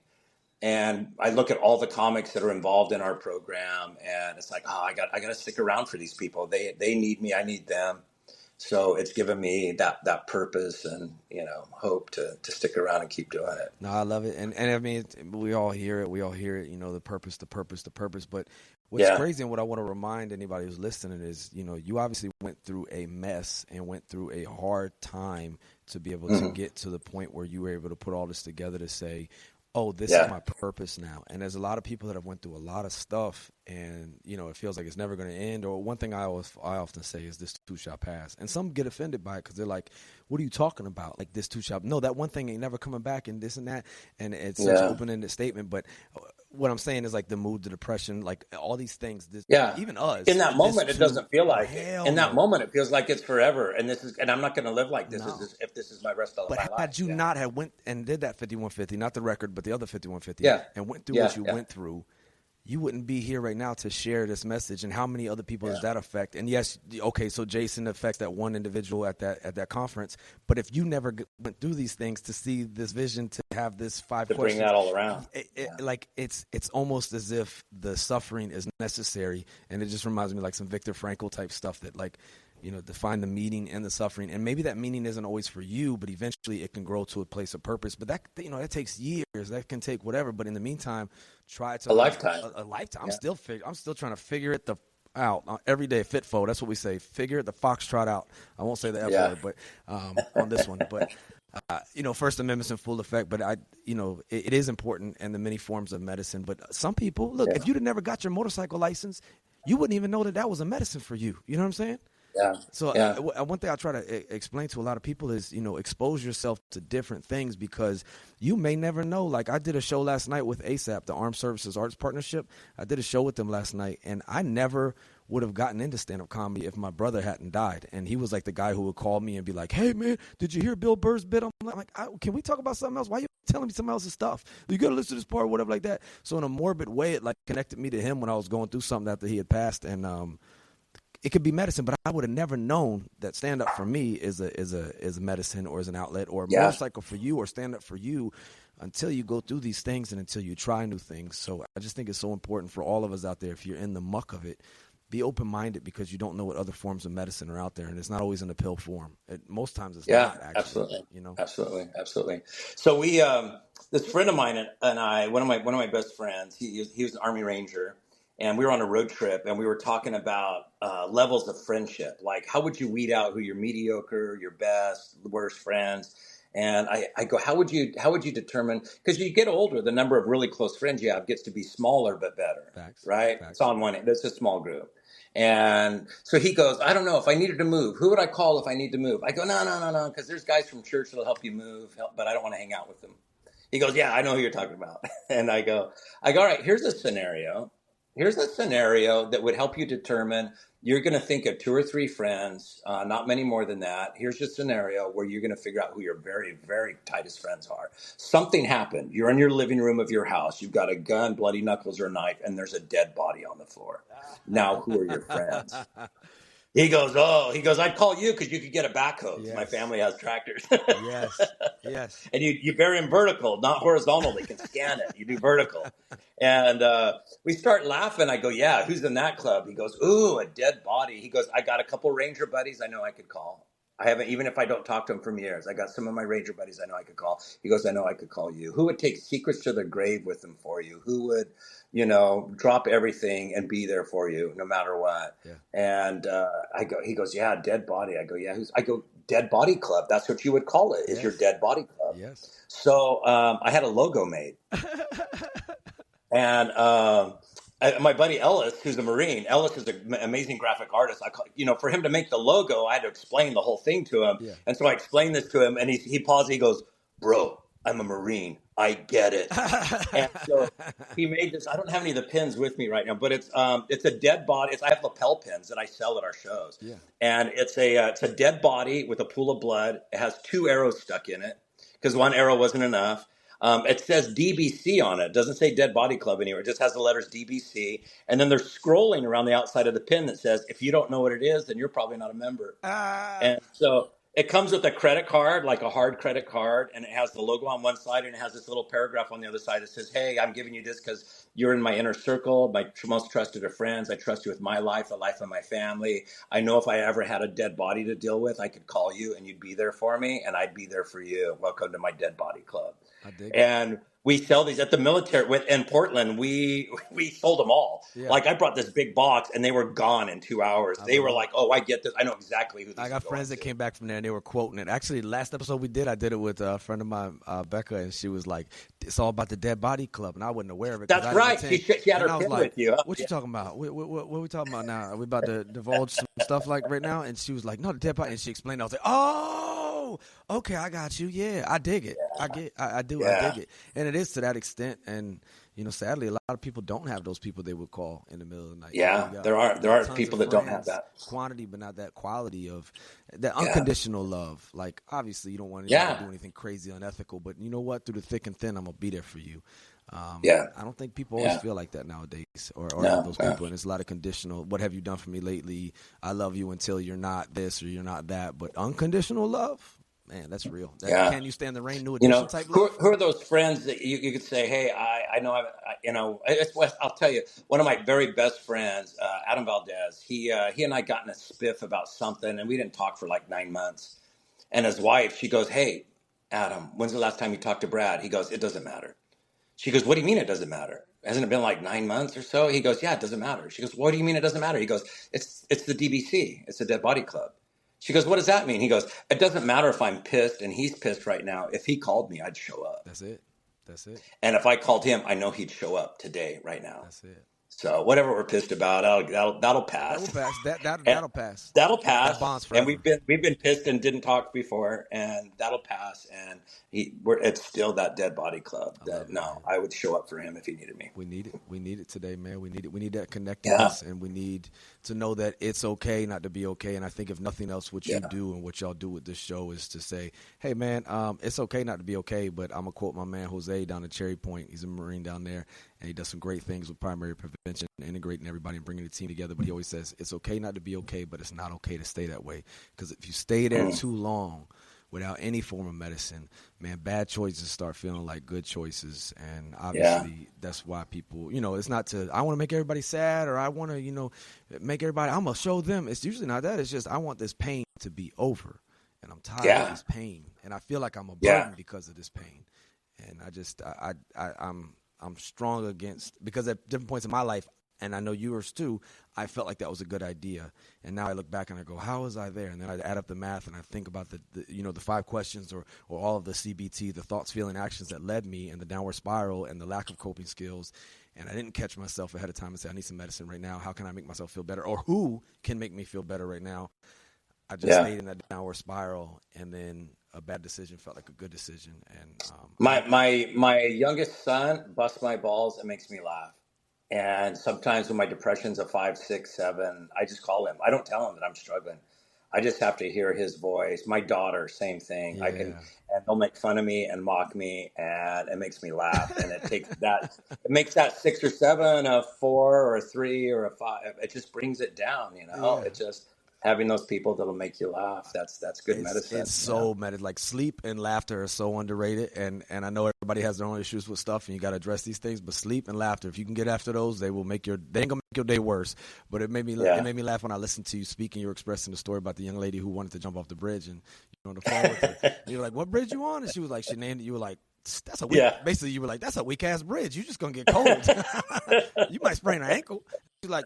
And I look at all the comics that are involved in our program, and it's like, I got to stick around for these people. They need me, I need them. So it's given me that purpose and hope to stick around and keep doing it. No, I love it, and I mean, we all hear it. We all hear it. The purpose, the purpose, the purpose. But what's Yeah, crazy and what I want to remind anybody who's listening is, you obviously went through a mess and went through a hard time to be able to hmm get to the point where you were able to put all this together to say, oh, this is yeah, my purpose now. And there's a lot of people that have went through a lot of stuff, and it feels like it's never going to end. Or one thing I often say is this too shall pass. And some get offended by it because they're like, "What are you talking about? Like this too shall? No, that one thing ain't never coming back, and this and that." And it's such an yeah, open-ended statement. But what I'm saying is like the mood, the depression, like all these things. yeah. Even us, In that this moment, it too. doesn't feel Oh like it. hell In that no, moment, it feels like it's forever, and I'm not going to live like this. no. If this is my rest of But my life. had you Yeah, not have went and did that 5150, not the record, but the other 5150, yeah, and went through yeah, what you yeah, went through, you wouldn't be here right now to share this message. And how many other people does yeah. that affect? And yes, okay, so Jason affects that one individual at that conference. But if you never went through these things to see this vision, to have this 5 To bring questions, that all around. Yeah, like it's almost as if the suffering is necessary. And it just reminds me like some Viktor Frankl type stuff that like, to find the meaning in the suffering. And maybe that meaning isn't always for you, but eventually it can grow to a place of purpose. But that takes years. That can take whatever. But in the meantime, try to a lifetime. a lifetime. Yeah, I'm still trying to figure it out every day. Fitfo. That's what we say. Figure the foxtrot out. I won't say the F yeah, word, but on this one. But First Amendment's in full effect. But it is important in the many forms of medicine. But some people, look, yeah, if you'd have never got your motorcycle license, you wouldn't even know that was a medicine for you. You know what I'm saying? yeah, So yeah, one thing I try to explain to a lot of people is, expose yourself to different things because you may never know. Like I did a show last night with ASAP, the Armed Services Arts Partnership. I did a show with them last night, and I never would have gotten into stand-up comedy if my brother hadn't died. And he was like the guy who would call me and be like, "Hey, man, did you hear Bill Burr's bit?" I'm like, "Can we talk about something else? Why are you telling me something else's stuff? You got to listen to this part or whatever like that." So in a morbid way, it like connected me to him when I was going through something after he had passed. And it could be medicine, but I would have never known that stand up for me is a medicine or is an outlet, or a yeah. motorcycle for you or stand up for you until you go through these things and until you try new things. So I just think it's so important for all of us out there, if you're in the muck of it, be open-minded because you don't know what other forms of medicine are out there, and it's not always in a pill form. Most times it's Yeah, not, actually. absolutely, You know? absolutely. So we, this friend of mine and I, one of my best friends, he was an Army Ranger, and we were on a road trip, and we were talking about levels of friendship. Like, how would you weed out who your mediocre, your best, worst friends? And I go, how would you determine? Because you get older, the number of really close friends you have gets to be smaller but better, Facts. right? It's Facts. on one end. It's a small group. And so he goes, I don't know if I needed to move. Who would I call if I need to move? I go, no, because there's guys from church that'll help you move, but I don't want to hang out with them. He goes, yeah, I know who you're talking about. And I go, all right, here's a scenario. Here's a scenario that would help you determine. You're going to think of 2 or 3 friends, not many more than that. Here's your scenario where you're going to figure out who your very, very tightest friends are. Something happened. You're in your living room of your house. You've got a gun, bloody knuckles, or a knife, and there's a dead body on the floor. Now, who are your friends? He goes, oh, he goes, I'd call you because you could get a backhoe. 'Cause my Yes. family has tractors. Yes. Yes. And you bury them vertical, not horizontal. They can scan it. You do vertical. And we start laughing. I go, yeah, who's in that club? He goes, ooh, a dead body. He goes, I got a couple Ranger buddies I know I could call. I haven't, even if I don't talk to them from years, I got some of my Ranger buddies I know I could call. He goes, I know I could call you. Who would take secrets to the grave with them for you? Who would, drop everything and be there for you no matter what? Yeah. And he goes, yeah, dead body. I go, yeah, I go, dead body club. That's what you would call it, is your Yes. dead body club. Yes. So I had a logo made. And my buddy Ellis, who's a Marine, Ellis is an amazing graphic artist. For him to make the logo, I had to explain the whole thing to him. Yeah. And so I explained this to him, and he paused. He goes, bro, I'm a Marine. I get it. And so he made this. I don't have any of the pins with me right now, but it's a dead body. I have lapel pins that I sell at our shows. Yeah. And it's a dead body with a pool of blood. It has 2 arrows stuck in it because 1 arrow wasn't enough. It says DBC on it. It doesn't say Dead Body Club anywhere. It just has the letters DBC. And then there's scrolling around the outside of the pin that says, if you don't know what it is, then you're probably not a member. And so it comes with a credit card, like a hard credit card, and it has the logo on one side, and it has this little paragraph on the other side that says, hey, I'm giving you this because you're in my inner circle, my most trusted of friends. I trust you with my life, the life of my family. I know if I ever had a dead body to deal with, I could call you and you'd be there for me, and I'd be there for you. Welcome to my Dead Body Club. I dig it. And we sell these at the military in Portland. We sold them all. Yeah. Like I brought this big box and they were gone in 2 hours. They were like, oh, I get this. I know exactly who this is. I got friends that came back from there and they were quoting it. Actually, last episode we did, I did it with a friend of mine, Becca, and she was like, it's all about the Dead Body Club. And I wasn't aware of it. That's right. She had her pin with you. What you talking about? What are we talking about now? Are we about to divulge some stuff like right now? And she was like, no, the Dead Body. And she explained. I was like, oh, okay, I got you. Yeah, I dig it. I dig it. And it is to that extent. And sadly, a lot of people don't have those people they would call in the middle of the night. Yeah, there are people that don't have that quantity, but not that quality of that unconditional love. Like obviously, you don't want to do anything crazy, unethical, but you know what? Through the thick and thin, I'm gonna be there for you. I don't think people always feel like that nowadays, or have those people. And it's a lot of conditional. What have you done for me lately? I love you until you're not this or you're not that. But unconditional love. Man, that's real. Can you stand the rain? New edition type love. Who are those friends that you could say, hey, I know, I'll tell you, one of my very best friends, Adam Valdez, he and I got in a spiff about something, and we didn't talk for like 9 months. And his wife, she goes, hey, Adam, when's the last time you talked to Brad? He goes, it doesn't matter. She goes, what do you mean it doesn't matter? Hasn't it been like 9 months or so? He goes, yeah, it doesn't matter. She goes, what do you mean it doesn't matter? He goes, it's the DBC. It's the Dead Body Club. She goes, what does that mean? He goes, it doesn't matter if I'm pissed, and he's pissed right now. If he called me, I'd show up. That's it. And if I called him, I know he'd show up today, right now. That's it. So whatever we're pissed about, that'll pass. That'll pass. That'll pass. That bonds forever. And we've been pissed and didn't talk before, and that'll pass. And it's still that Dead Body Club. I would show up for him if he needed me. We need it. We need it today, man. We need it. We need that connectedness, and we need to know that it's okay not to be okay. And I think if nothing else, what you do and what y'all do with this show is to say, hey, man, it's okay not to be okay. But I'm gonna quote my man Jose down at Cherry Point. He's a Marine down there, and he does some great things with primary prevention, integrating everybody and bringing the team together. But he always says it's okay not to be okay, but it's not okay to stay that way. Because if you stay there too long without any form of medicine, man, bad choices start feeling like good choices. And obviously that's why people, it's not I want to make everybody sad, or I want to, make everybody, I'm going to show them. It's usually not that. It's just I want this pain to be over. And I'm tired of this pain. And I feel like I'm a burden because of this pain. And I just, I'm strong against, because at different points in my life, and I know yours too, I felt like that was a good idea. And now I look back and I go, how was I there? And then I add up the math and I think about the 5 questions or all of the CBT, the thoughts, feeling, actions that led me, and the downward spiral and the lack of coping skills. And I didn't catch myself ahead of time and say, I need some medicine right now. How can I make myself feel better? Or who can make me feel better right now? I just stayed in that downward spiral, and then a bad decision felt like a good decision. And my youngest son busts my balls and makes me laugh. And sometimes when my depression's a 5, 6, 7, I just call him. I don't tell him that I'm struggling. I just have to hear his voice. My daughter, same thing. Yeah. And they'll make fun of me and mock me, and it makes me laugh. And it makes that 6 or 7 a 4 or a 3 or a 5. It just brings it down, Yeah. It just, having those people that'll make you laugh. That's good medicine. It's so like sleep and laughter are so underrated, and I know everybody has their own issues with stuff, and you got to address these things. But sleep and laughter, if you can get after those, they ain't gonna make your day worse. But it made me laugh when I listened to you speaking. You were expressing the story about the young lady who wanted to jump off the bridge, and you were on the phone with her. You were like, "What bridge you on?" And she was like, "She named it." You were like, "That's a weak." Basically, you were like, "That's a weak ass bridge. You just gonna get cold. You might sprain her ankle." She's like,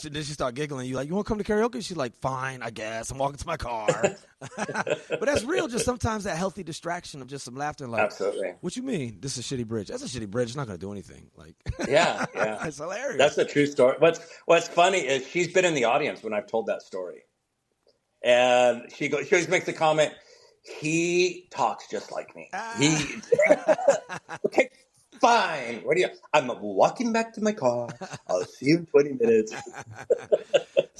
then she started giggling. You like, "You want to come to karaoke?" She's like, "Fine, I guess. I'm walking to my car." But that's real. Just sometimes that healthy distraction of just some laughter. Like, absolutely. What you mean? This is a shitty bridge. That's a shitty bridge. It's not going to do anything. Like, yeah. It's hilarious. That's a true story. What's funny is she's been in the audience when I've told that story, and she always makes the comment, "He talks just like me." Okay. Fine. I'm walking back to my car. I'll see you in 20 minutes.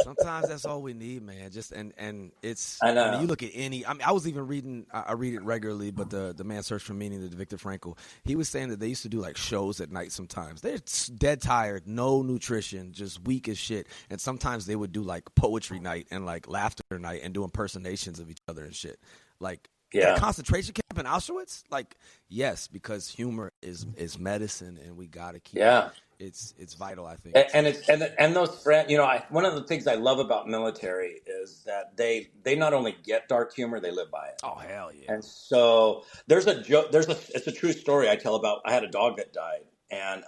Sometimes that's all we need, man. Just and it's. I know. I mean, you look at any. I mean, I was even reading. I read it regularly, but the Man's Search for Meaning, the Viktor Frankl, he was saying that they used to do like shows at night. Sometimes they're dead tired, no nutrition, just weak as shit. And sometimes they would do like poetry night and like laughter night and do impersonations of each other and shit. Like. Yeah. Concentration camp in Auschwitz? Like, yes, because humor is medicine, and we got to keep it. It's vital, I think. And those friends, one of the things I love about military is that they not only get dark humor, they live by it. Oh, hell yeah. And so there's a joke, it's a true story I tell about, I had a dog that died, and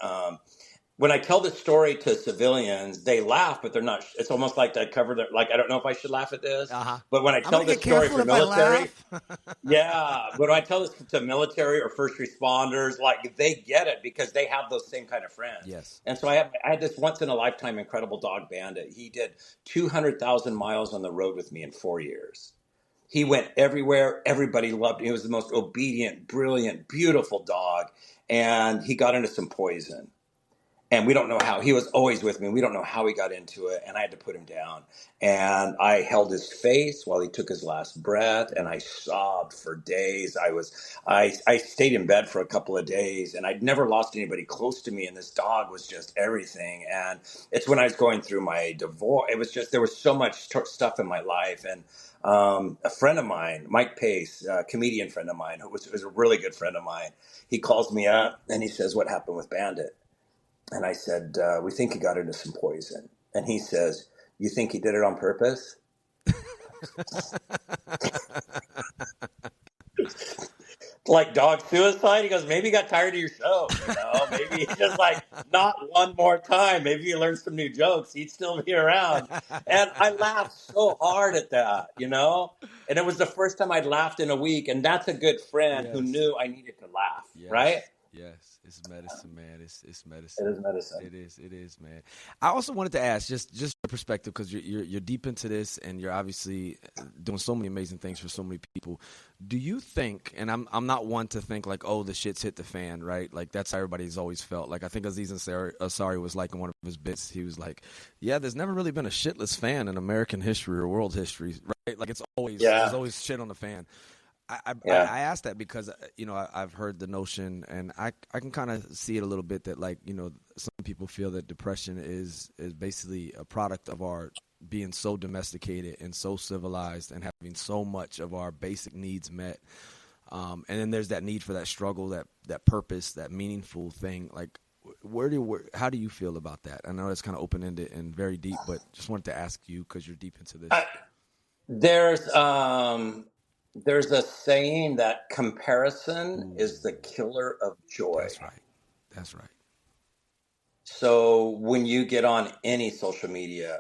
when I tell this story to civilians, they laugh, but they're not. It's almost like I cover their, like, I don't know if I should laugh at this, but when I tell this story for military, but when I tell this to military or first responders, like, they get it because they have those same kind of friends. Yes. And so I had this once in a lifetime incredible dog, Bandit. He did 200,000 miles on the road with me in 4 years. He went everywhere. Everybody loved him. He was the most obedient, brilliant, beautiful dog. And he got into some poison. And we don't know how. He was always with me. We don't know how he got into it. And I had to put him down. And I held his face while he took his last breath. And I sobbed for days. I stayed in bed for a couple of days. And I'd never lost anybody close to me. And this dog was just everything. And it's when I was going through my divorce. It was just, there was so much stuff in my life. And a friend of mine, Mike Pace, a comedian friend of mine, who was a really good friend of mine, he calls me up and he says, "What happened with Bandit?" And I said, "We think he got into some poison." And he says, "You think he did it on purpose?" Like dog suicide? He goes, "Maybe he got tired of your show. Maybe he's just like, not one more time. Maybe he learned some new jokes. He'd still be around." And I laughed so hard at that, And it was the first time I'd laughed in a week. And that's a good friend who knew I needed to laugh, right? Yes, it's medicine, man. It's medicine. It is medicine. It is, man. I also wanted to ask, just your perspective, because you're deep into this, and you're obviously doing so many amazing things for so many people. Do you think? And I'm not one to think like, oh, the shit's hit the fan, right? Like that's how everybody's always felt. Like I think Aziz Ansari was like in one of his bits, he was like, "Yeah, there's never really been a shitless fan in American history or world history, right? Like there's always shit on the fan." I asked that because, I've heard the notion, and I can kind of see it a little bit that, like, some people feel that depression is basically a product of our being so domesticated and so civilized and having so much of our basic needs met. And then there's that need for that struggle, that purpose, that meaningful thing. Like, how do you feel about that? I know it's kind of open-ended and very deep, but just wanted to ask you because you're deep into this. There's a saying that comparison is the killer of joy. That's right. So when you get on any social media,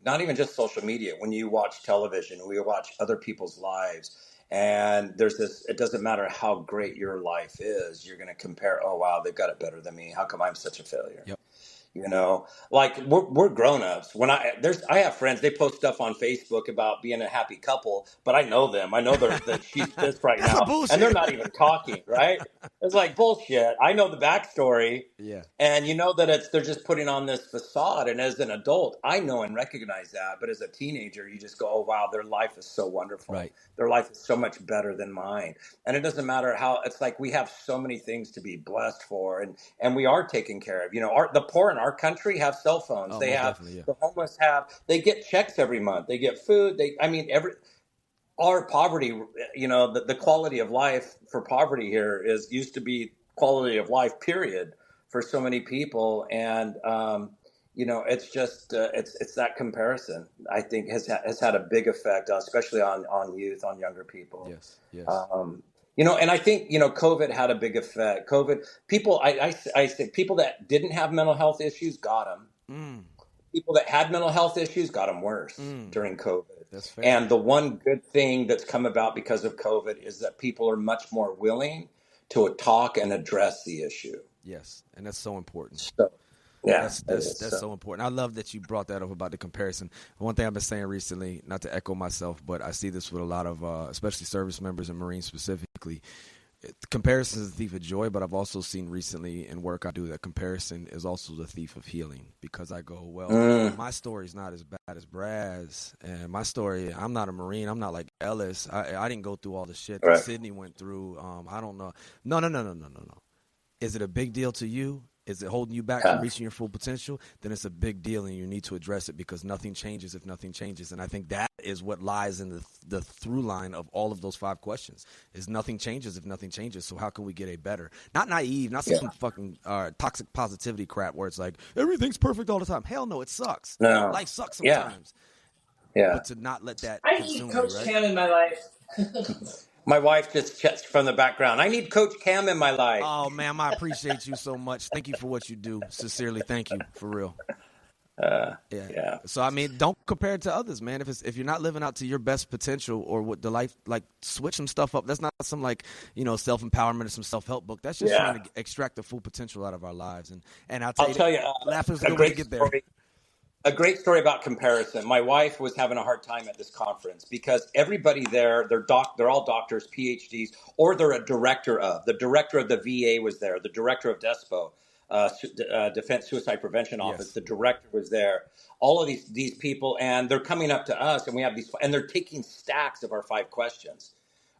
not even just social media, when you watch television, when you watch other people's lives, and there's this, it doesn't matter how great your life is, you're going to compare, "Oh, wow, they've got it better than me. How come I'm such a failure?" Yep. Like we're grown-ups. When I have friends, they post stuff on Facebook about being a happy couple, but I know them. I know that she's pissed right now, and they're not even talking, right? It's like bullshit. I know the backstory, and that they're just putting on this facade. And as an adult, I know and recognize that. But as a teenager, you just go, "Oh wow, their life is so wonderful. Right. Their life is so much better than mine." And it doesn't matter how. It's like we have so many things to be blessed for, and we are taken care of. The poor in our our country have cell phones. Oh, They most have, definitely, yeah. the homeless have, they get checks every month. They get food. Our poverty, the quality of life for poverty here used to be quality of life, period, for so many people. And, it's just, it's that comparison, I think has had a big effect, especially on youth, on younger people. Yes, yes. And I think, COVID had a big effect. People, I say people that didn't have mental health issues got them. Mm, People that had mental health issues got them worse mm, during COVID. that's fair. And the one good thing that's come about because of COVID is that people are much more willing to talk and address the issue. Yes, and that's so important. So, yeah, That's so important. I love that you brought that up about the comparison. One thing I've been saying recently, not to echo myself, but I see this with a lot of, especially service members and Marines specifically. Comparison is the thief of joy, but I've also seen recently in work I do that comparison is also the thief of healing, because I go, well, my story's not as bad as Brad's, and my story, I'm not a Marine, I'm not like Ellis. I didn't go through all the shit that right. Sydney went through. I don't know. No. Is it a big deal to you? Is it holding you back from reaching your full potential? Then it's a big deal, and you need to address it, because nothing changes if nothing changes. And I think that is what lies in the through line of all of those 5 questions: is nothing changes if nothing changes. So how can we get a better? Not naive, not some fucking toxic positivity crap where it's like everything's perfect all the time. Hell no, it sucks. No. Life sucks sometimes. Yeah. But to not let that I consume need Coach you, right? Cam in my life. My wife just checks from the background. I need Coach Cam in my life. Oh, ma'am, I appreciate you so much. Thank you for what you do. Sincerely, thank you, for real. Yeah. So I mean, don't compare it to others, man. If you're not living out to your best potential or what the life, like, switch some stuff up. That's not some self-empowerment or some self-help book. That's just trying to extract the full potential out of our lives. And I'll tell you, laughter's a good way to get there. A great story about comparison. My wife was having a hard time at this conference because everybody there, they're all doctors, PhDs, or they're a director of. The director of the VA was there. The director of DESPO, Defense Suicide Prevention Office. Yes. The director was there. All of these people, and they're coming up to us, and we have these, and they're taking stacks of our 5 questions.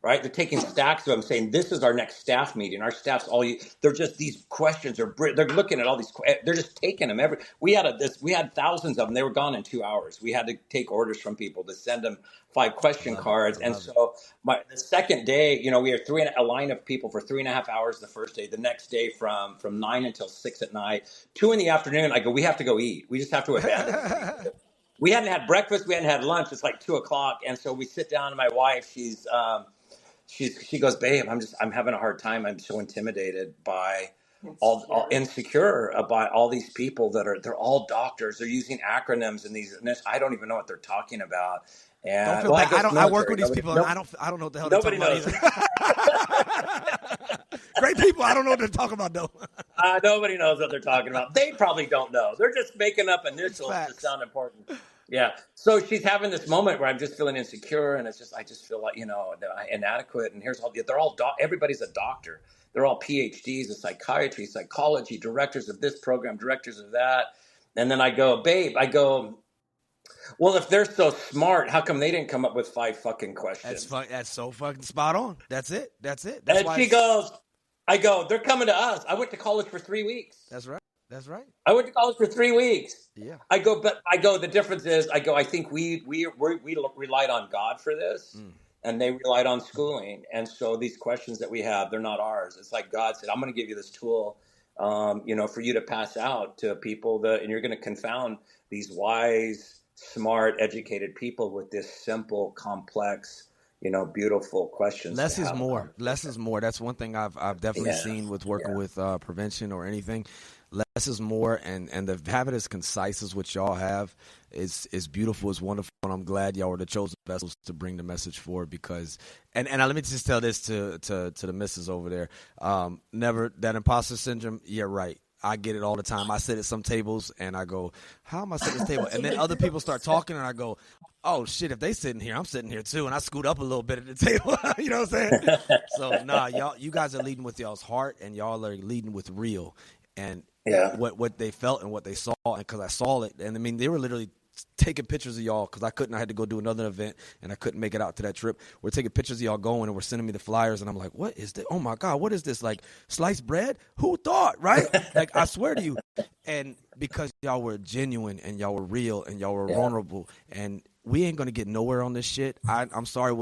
Right? They're taking stacks of them, saying, this is our next staff meeting. Our staff's they're just, these questions they're looking at all these, they're just taking them. We had thousands of them. They were gone in 2 hours. We had to take orders from people to send them 5 question cards. And so the second day, we had a line of people for 3.5 hours the first day. The next day from 9 until 6 at night, 2 in the afternoon, I go, we have to go eat. We just have to abandon it. We hadn't had breakfast. We hadn't had lunch. It's like 2:00. And so we sit down, and my wife, she goes, babe, I'm having a hard time. I'm so intimidated by all insecure about all these people they're all doctors. They're using acronyms and this. I don't even know what they're talking about. And don't feel bad. I work with these people, and I don't know what the hell they're talking about either. Great people. I don't know what they're talking about, though. Nobody knows what they're talking about. They probably don't know. They're just making up initials to sound important. Yeah. So she's having this moment where I'm just feeling insecure, and I just feel like, inadequate. And everybody's a doctor. They're all PhDs in psychiatry, psychology, directors of this program, directors of that. And then I go, babe, well, if they're so smart, how come they didn't come up with 5 fucking questions? That's so fucking spot on. That's it. She goes, I go, they're coming to us. I went to college for 3 weeks. That's right. I went to college for 3 weeks. Yeah. I go, the difference is, I think we relied on God for this, and they relied on schooling. And so these questions that we have, they're not ours. It's like God said, I'm going to give you this tool, for you to pass out to people and you're going to confound these wise, smart, educated people with this simple, complex, beautiful questions. Less is more. That's one thing I've definitely seen with working with prevention or anything. Less is more, and to have it as concise as what y'all have is beautiful, is wonderful, and I'm glad y'all were the chosen vessels to bring the message forward. Because, and let me just tell this to the missus over there, never that imposter syndrome. Yeah, right. I get it all the time. I sit at some tables and I go, how am I sitting at this table? And then other people start talking and I go, oh shit, if they sitting here, I'm sitting here too. And I scoot up a little bit at the table. You know what I'm saying? So you guys are leading with y'all's heart, and y'all are leading with real and what they felt and what they saw. And cause I saw it. And I mean, they were literally taking pictures of y'all because I had to go do another event and I couldn't make it out to that trip. We're taking pictures of y'all going and we're sending me the flyers and I'm like, what is this? Oh my God, what is this? Like sliced bread? Who thought, right? Like I swear to you. And because y'all were genuine and y'all were real and y'all were vulnerable, and we ain't going to get nowhere on this shit. I'm sorry.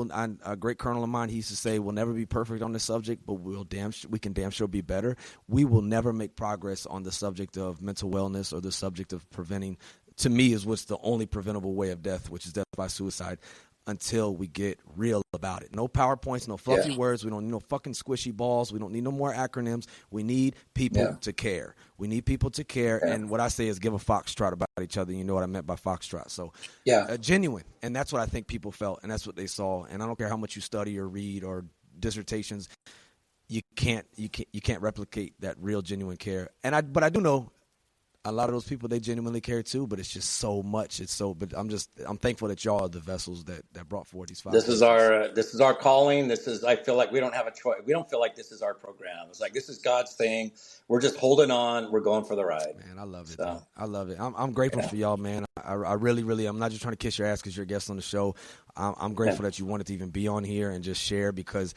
A great colonel of mine, he used to say, we'll never be perfect on this subject, but we can damn sure be better. We will never make progress on the subject of mental wellness or the subject of preventing, to me, is what's the only preventable way of death, which is death by suicide, until we get real about it. No PowerPoints, no fluffy words. We don't need no fucking squishy balls. We don't need no more acronyms. We need people to care. We need people to care. And what I say is give a foxtrot about each other. You know what I meant by foxtrot. So genuine. And that's what I think people felt. And that's what they saw. And I don't care how much you study or read or dissertations. You can't replicate that real genuine care. But I do know a lot of those people, they genuinely care too, but it's just so much. But I'm thankful that y'all are the vessels that brought forward these five. This is our calling. I feel like we don't have a choice. We don't feel like this is our program. It's like, this is God's thing. We're just holding on. We're going for the ride. Man, I love it. So, I love it. I'm grateful for y'all, man. I really, really, I'm not just trying to kiss your ass because you're a guest on the show. I'm grateful that you wanted to even be on here and just share, because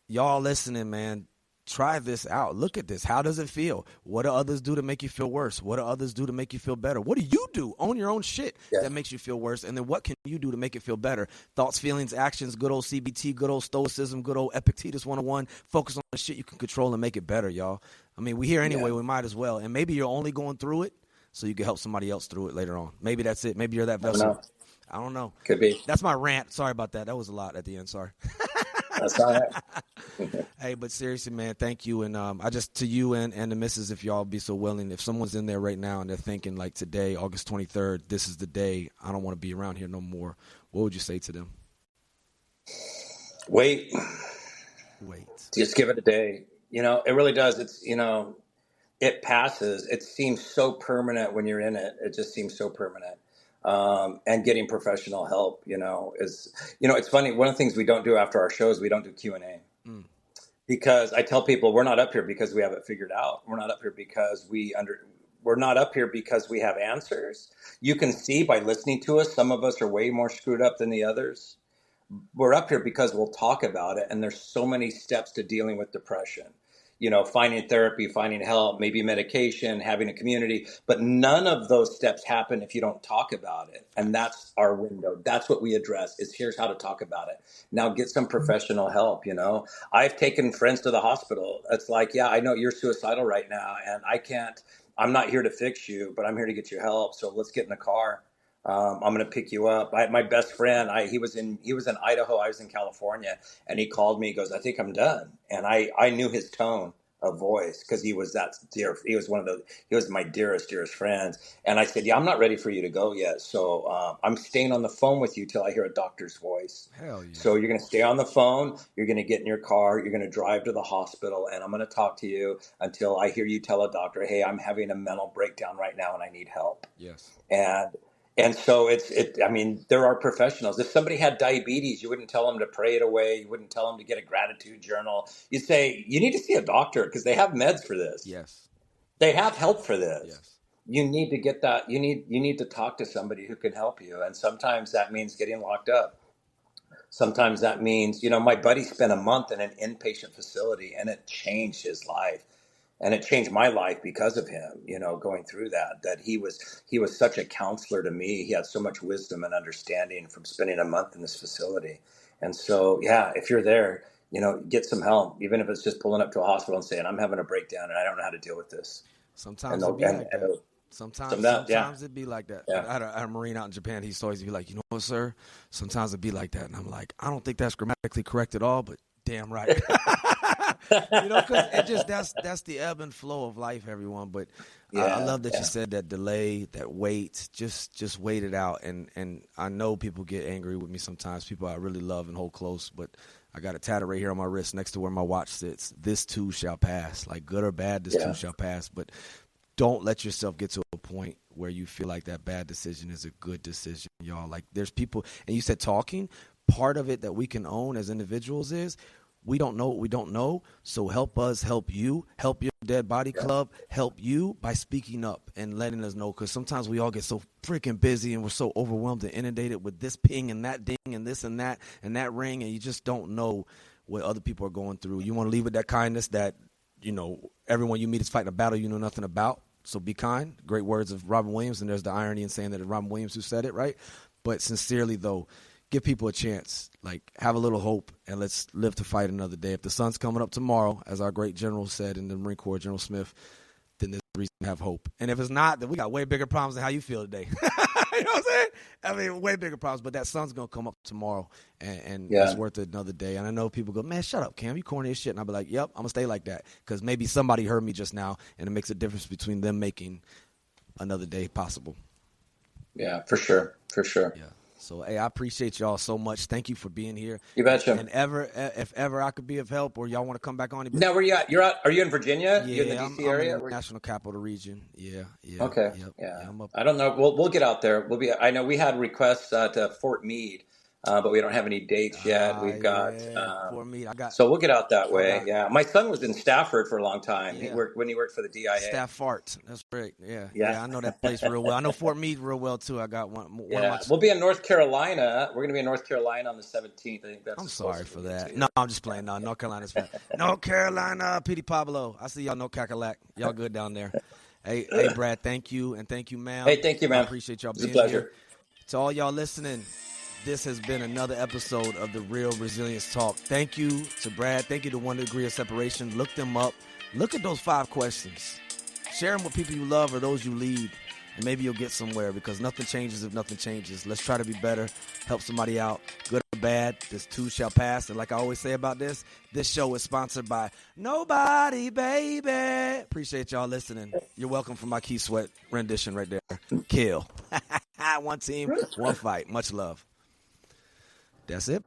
y'all listening, man, try this out. Look at this. How does it feel? What do others do to make you feel worse? What do others do to make you feel better? What do you do? Own your own shit that makes you feel worse. And then what can you do to make it feel better? Thoughts, feelings, actions, good old CBT, good old stoicism, good old Epictetus 101. Focus on the shit you can control and make it better, y'all. I mean, we're here anyway. We might as well. And maybe you're only going through it so you can help somebody else through it later on. Maybe that's it. Maybe you're that vessel. I don't know. Could be. That's my rant. Sorry about that. That was a lot at the end. Sorry. That's all right. Hey, but seriously, man, thank you. And to you and the missus, if y'all be so willing, if someone's in there right now and they're thinking like today, August 23rd, this is the day, I don't want to be around here no more, what would you say to them? Wait. Just give it a day. It really does. It's, it passes. It seems so permanent when you're in it. It just seems so permanent. And getting professional help, it's funny. One of the things we don't do after our shows, we don't do Q&A. Because I tell people we're not up here because we have it figured out. We're not up here because we're not up here because we have answers. You can see by listening to us, some of us are way more screwed up than the others. We're up here because we'll talk about it. And there's so many steps to dealing with depression. Finding therapy, finding help, maybe medication, having a community. But none of those steps happen if you don't talk about it. And that's our window. That's what we address is here's how to talk about it. Now get some professional help, I've taken friends to the hospital. It's like, I know you're suicidal right now and I'm not here to fix you, but I'm here to get you help. So let's get in the car. I'm going to pick you up. My best friend, he was in Idaho. I was in California, and he called me. He goes, I think I'm done. And I knew his tone of voice because he was that dear. He was my dearest friends. And I said, I'm not ready for you to go yet. So I'm staying on the phone with you till I hear a doctor's voice. Hell yeah. So you're going to stay on the phone. You're going to get in your car. You're going to drive to the hospital, and I'm going to talk to you until I hear you tell a doctor, hey, I'm having a mental breakdown right now, and I need help. Yes. And so there are professionals. If somebody had diabetes, you wouldn't tell them to pray it away. You wouldn't tell them to get a gratitude journal. You'd say, you need to see a doctor because they have meds for this. Yes. They have help for this. Yes. You need to get that. You need to talk to somebody who can help you. And sometimes that means getting locked up. Sometimes that means, my buddy spent a month in an inpatient facility and it changed his life. And it changed my life because of him, going through that he was such a counselor to me. He had so much wisdom and understanding from spending a month in this facility. And so, if you're there, get some help, even if it's just pulling up to a hospital and saying, I'm having a breakdown and I don't know how to deal with this. Sometimes it'd be like that. Sometimes it'd be like that. Yeah. I had a Marine out in Japan. He used to always be like, sir, sometimes it'd be like that. And I'm like, I don't think that's grammatically correct at all, but damn right. Because it just that's the ebb and flow of life, everyone. But I love that you said that delay, that wait, just wait it out. And I know people get angry with me sometimes, people I really love and hold close, but I got a tattoo right here on my wrist next to where my watch sits. This too shall pass. Like good or bad, this too shall pass. But don't let yourself get to a point where you feel like that bad decision is a good decision, y'all. Like there's people, and you said talking, part of it that we can own as individuals is we don't know what we don't know, so help us help you. Help Dead Body Club help you by speaking up and letting us know, because sometimes we all get so freaking busy and we're so overwhelmed and inundated with this ping and that ding and this and that ring, and you just don't know what other people are going through. You want to leave with that kindness that, everyone you meet is fighting a battle you know nothing about. So be kind. Great words of Robin Williams, and there's the irony in saying that it's Robin Williams who said it, right? But sincerely, though, give people a chance. Like, have a little hope, and let's live to fight another day. If the sun's coming up tomorrow, as our great general said in the Marine Corps, General Smith, then there's a reason to have hope. And if it's not, then we got way bigger problems than how you feel today. You know what I'm saying? I mean, way bigger problems. But that sun's going to come up tomorrow, and it's worth it another day. And I know people go, man, shut up, Cam. You corny as shit. And I'll be like, yep, I'm going to stay like that, because maybe somebody heard me just now, and it makes a difference between them making another day possible. Yeah, for sure. For sure. Yeah. So, hey, I appreciate y'all so much. Thank you for being here. You betcha. And if ever I could be of help, or y'all want to come back on. Now, where you at? Are you in Virginia? Yeah, you're in the DC area? I'm in the National Capital Region. Yeah. Okay. Yep, Yeah. I'm up. I don't know. We'll get out there. I know we had requests to Fort Meade, but we don't have any dates yet. We've got Fort Meade. So we'll get out that way. Yeah. My son was in Stafford for a long time. Yeah. When he worked for the DIA. Stafford. That's great. Yeah. I know that place real well. I know Fort Meade real well too. I got one. We'll be in North Carolina. We're going to be in North Carolina on the 17th. I think that's. I'm sorry for that. No, I'm just playing. No, North Carolina's fine. North Carolina, Petey Pablo. I see y'all. No cackalack. Y'all good down there. Hey, Brad. Thank you, and thank you, ma'am. Hey, thank you, ma'am. I appreciate y'all being here. It's a pleasure. Here. To all y'all listening, this has been another episode of the Real Resilience Talk. Thank you to Brad. Thank you to 1Degree of Separation. Look them up. Look at those 5 questions. Share them with people you love or those you lead, and maybe you'll get somewhere, because nothing changes if nothing changes. Let's try to be better, help somebody out, good or bad. This too shall pass. And like I always say about this show is sponsored by Nobody, baby. Appreciate y'all listening. You're welcome for my Key Sweat rendition right there. Kill. One team, one fight. Much love. That's it.